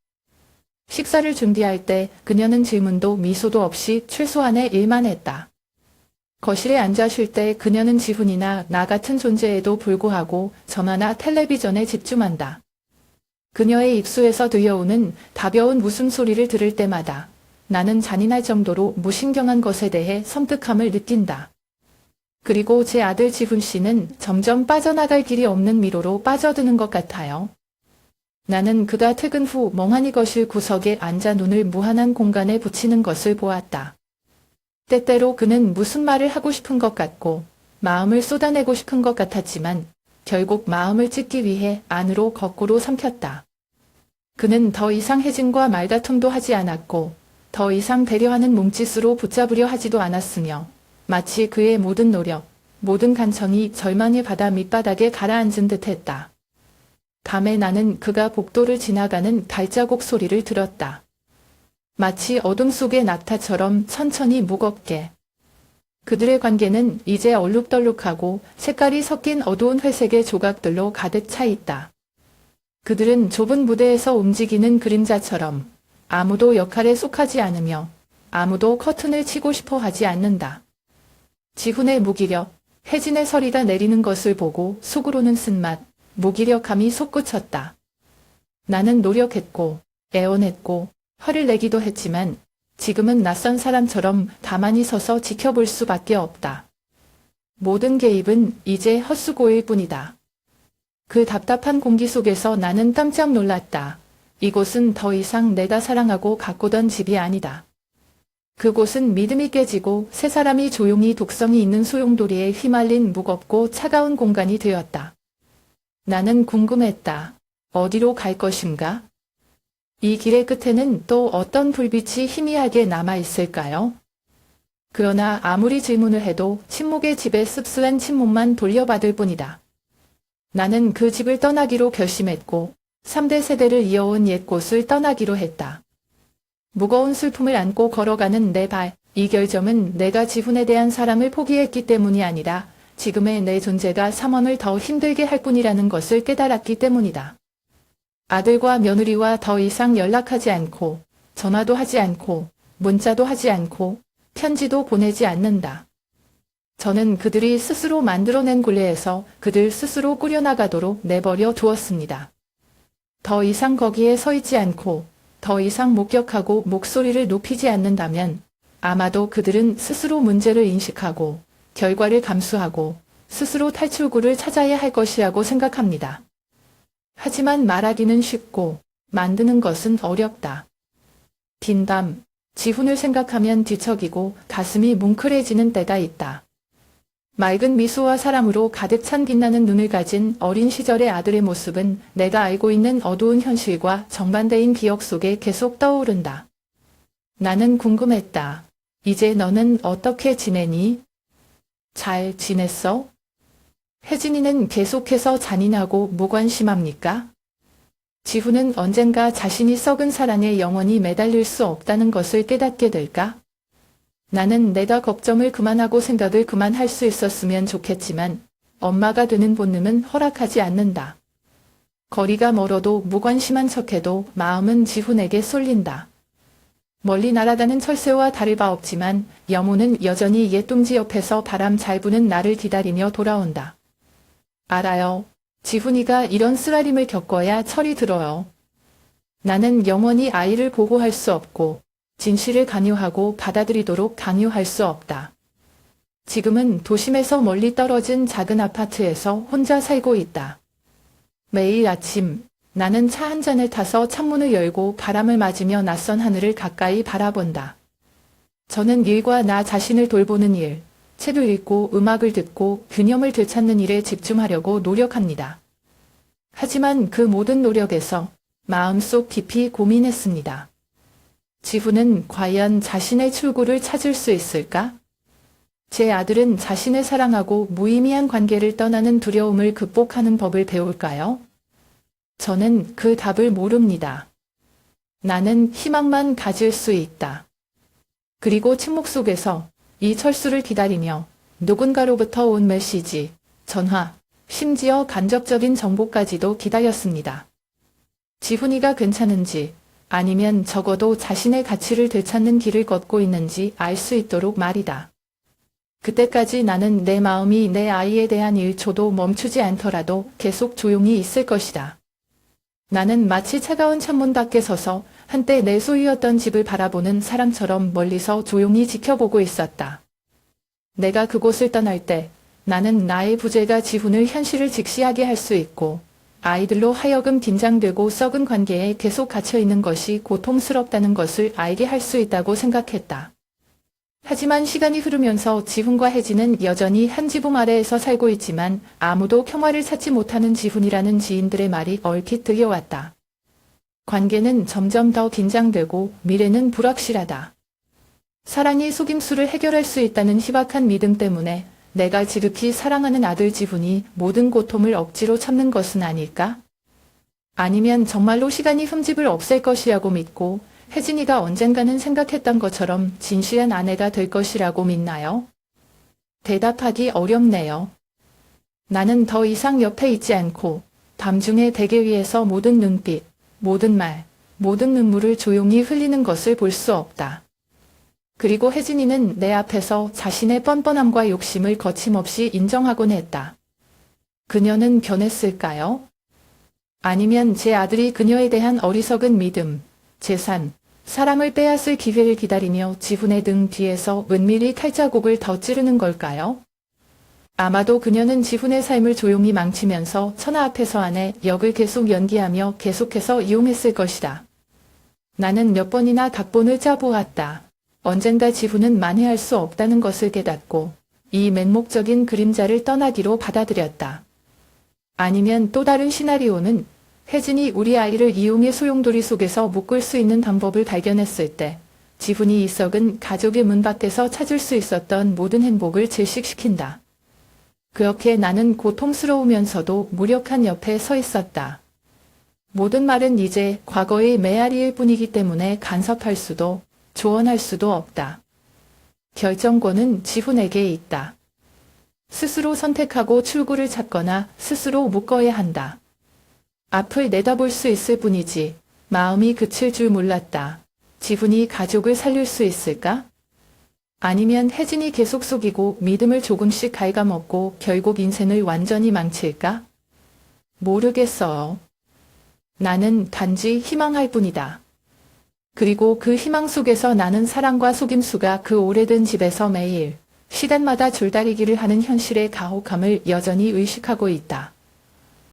식사를 준비할 때 그녀는 질문도 미소도 없이 최소한의 일만 했다. 거실에 앉아 쉴 때 그녀는 지훈이나 나 같은 존재에도 불구하고 전화나 텔레비전에 집중한다. 그녀의 입술에서 들려오는 가벼운 웃음소리를 들을 때마다 나는 잔인할 정도로 무신경한 것에 대해 섬뜩함을 느낀다. 그리고 제 아들 지훈 씨는 점점 빠져나갈 길이 없는 미로로 빠져드는 것 같아요. 나는 그가 퇴근 후 멍하니 거실 구석에 앉아 눈을 무한한 공간에 붙이는 것을 보았다. 때때로 그는 무슨 말을 하고 싶은 것 같고 마음을 쏟아내고 싶은 것 같았지만 결국 마음을 찢기 위해 안으로 거꾸로 삼켰다. 그는 더 이상 혜진과 말다툼도 하지 않았고 더 이상 배려하는 몸짓으로 붙잡으려 하지도 않았으며 마치 그의 모든 노력, 모든 간청이 절망의 바다 밑바닥에 가라앉은 듯했다. 밤에 나는 그가 복도를 지나가는 발자국 소리를 들었다. 마치 어둠 속의 낙타처럼 천천히 무겁게. 그들의 관계는 이제 얼룩덜룩하고 색깔이 섞인 어두운 회색의 조각들로 가득 차 있다. 그들은 좁은 무대에서 움직이는 그림자처럼 아무도 역할에 속하지 않으며 아무도 커튼을 치고 싶어 하지 않는다. 지훈의 무기력, 혜진의 서리가 내리는 것을 보고 속으로는 쓴맛, 무기력함이 솟구쳤다. 나는 노력했고 애원했고 화를 내기도 했지만 지금은 낯선 사람처럼 가만히 서서 지켜볼 수밖에 없다. 모든 개입은 이제 헛수고일 뿐이다. 그 답답한 공기 속에서 나는 깜짝 놀랐다. 이곳은 더 이상 내가 사랑하고 가꾸던 집이 아니다. 그곳은 믿음이 깨지고 세 사람이 조용히 독성이 있는 소용돌이에 휘말린 무겁고 차가운 공간이 되었다. 나는 궁금했다. 어디로 갈 것인가? 이 길의 끝에는 또 어떤 불빛이 희미하게 남아있을까요? 그러나 아무리 질문을 해도 침묵의 집에 씁쓸한 침묵만 돌려받을 뿐이다. 나는 그 집을 떠나기로 결심했고 3대 세대를 이어온 옛 곳을 떠나기로 했다. 무거운 슬픔을 안고 걸어가는 내 발, 이 결정은 내가 지훈에 대한 사랑을 포기했기 때문이 아니라 지금의 내 존재가 삼원을 더 힘들게 할 뿐이라는 것을 깨달았기 때문이다. 아들과 며느리와 더 이상 연락하지 않고 전화도 하지 않고 문자도 하지 않고 편지도 보내지 않는다. 저는 그들이 스스로 만들어낸 굴레에서 그들 스스로 꾸려나가도록 내버려 두었습니다. 더 이상 거기에 서 있지 않고 더 이상 목격하고 목소리를 높이지 않는다면 아마도 그들은 스스로 문제를 인식하고 결과를 감수하고 스스로 탈출구를 찾아야 할 것이라고 생각합니다. 하지만 말하기는 쉽고 만드는 것은 어렵다. 빈담, 지훈을 생각하면 뒤척이고 가슴이 뭉클해지는 때가 있다. 맑은 미소와 사랑으로 가득 찬 빛나는 눈을 가진 어린 시절의 아들의 모습은 내가 알고 있는 어두운 현실과 정반대인 기억 속에 계속 떠오른다. 나는 궁금했다. 이제 너는 어떻게 지내니? 잘 지냈어? 혜진이는 계속해서 잔인하고 무관심합니까? 지훈은 언젠가 자신이 썩은 사랑에 영원히 매달릴 수 없다는 것을 깨닫게 될까? 나는 내가 걱정을 그만하고 생각을 그만할 수 있었으면 좋겠지만 엄마가 되는 본능은 허락하지 않는다. 거리가 멀어도 무관심한 척해도 마음은 지훈에게 쏠린다. 멀리 날아가는 철새와 다를 바 없지만 영호는 여전히 옛둥지 옆에서 바람 잘 부는 나를 기다리며 돌아온다. 알아요. 지훈이가 이런 쓰라림을 겪어야 철이 들어요. 나는 영원히 아이를 보호할 수 없고 진실을 강요하고 받아들이도록 강요할 수 없다. 지금은 도심에서 멀리 떨어진 작은 아파트에서 혼자 살고 있다. 매일 아침 나는 차 한 잔을 타서 창문을 열고 바람을 맞으며 낯선 하늘을 가까이 바라본다. 저는 일과 나 자신을 돌보는 일, 책을 읽고 음악을 듣고 균형을 되찾는 일에 집중하려고 노력합니다. 하지만 그 모든 노력에서 마음속 깊이 고민했습니다. 지훈은 과연 자신의 출구를 찾을 수 있을까? 제 아들은 자신을 사랑하고 무의미한 관계를 떠나는 두려움을 극복하는 법을 배울까요? 저는 그 답을 모릅니다. 나는 희망만 가질 수 있다. 그리고 침묵 속에서 이 철수를 기다리며 누군가로부터 온 메시지, 전화, 심지어 간접적인 정보까지도 기다렸습니다. 지훈이가 괜찮은지 아니면 적어도 자신의 가치를 되찾는 길을 걷고 있는지 알 수 있도록 말이다. 그때까지 나는 내 마음이 내 아이에 대한 1초도 멈추지 않더라도 계속 조용히 있을 것이다. 나는 마치 차가운 창문 밖에 서서 한때 내 소유였던 집을 바라보는 사람처럼 멀리서 조용히 지켜보고 있었다. 내가 그곳을 떠날 때 나는 나의 부재가 지훈을 현실을 직시하게 할 수 있고 아이들로 하여금 긴장되고 썩은 관계에 계속 갇혀있는 것이 고통스럽다는 것을 알게 할 수 있다고 생각했다. 하지만 시간이 흐르면서 지훈과 혜진은 여전히 한 지붕 아래에서 살고 있지만 아무도 평화를 찾지 못하는 지훈이라는 지인들의 말이 얼핏 들려왔다. 관계는 점점 더 긴장되고 미래는 불확실하다. 사랑이 속임수를 해결할 수 있다는 희박한 믿음 때문에 내가 지극히 사랑하는 아들 지훈이 모든 고통을 억지로 참는 것은 아닐까? 아니면 정말로 시간이 흠집을 없앨 것이라고 믿고 혜진이가 언젠가는 생각했던 것처럼 진실한 아내가 될 것이라고 믿나요? 대답하기 어렵네요. 나는 더 이상 옆에 있지 않고 밤중에 베개 위에서 모든 눈빛, 모든 말, 모든 눈물을 조용히 흘리는 것을 볼 수 없다. 그리고 혜진이는 내 앞에서 자신의 뻔뻔함과 욕심을 거침없이 인정하곤 했다. 그녀는 변했을까요? 아니면 제 아들이 그녀에 대한 어리석은 믿음, 재산, 사랑을 빼앗을 기회를 기다리며 지훈의 등 뒤에서 은밀히 칼자국을 더 찌르는 걸까요? 아마도 그녀는 지훈의 삶을 조용히 망치면서 천하 앞에서 안의 역을 계속 연기하며 계속해서 이용했을 것이다. 나는 몇 번이나 각본을 짜보았다. 언젠가 지훈은 만회할 수 없다는 것을 깨닫고 이 맹목적인 그림자를 떠나기로 받아들였다. 아니면 또 다른 시나리오는 혜진이 우리 아이를 이용해 소용돌이 속에서 묶을 수 있는 방법을 발견했을 때 지훈이 이 썩은 가족의 문 밖에서 찾을 수 있었던 모든 행복을 질식시킨다. 그렇게 나는 고통스러우면서도 무력한 옆에 서 있었다. 모든 말은 이제 과거의 메아리일 뿐이기 때문에 간섭할 수도 조언할 수도 없다. 결정권은 지훈에게 있다. 스스로 선택하고 출구를 찾거나 스스로 묶어야 한다. 앞을 내다볼 수 있을 뿐이지 마음이 그칠 줄 몰랐다. 지훈이 가족을 살릴 수 있을까? 아니면 혜진이 계속 속이고 믿음을 조금씩 갉아먹고 결국 인생을 완전히 망칠까? 모르겠어요. 나는 단지 희망할 뿐이다. 그리고 그 희망 속에서 나는 사랑과 속임수가 그 오래된 집에서 매일 시간마다 줄다리기를 하는 현실의 가혹함을 여전히 의식하고 있다.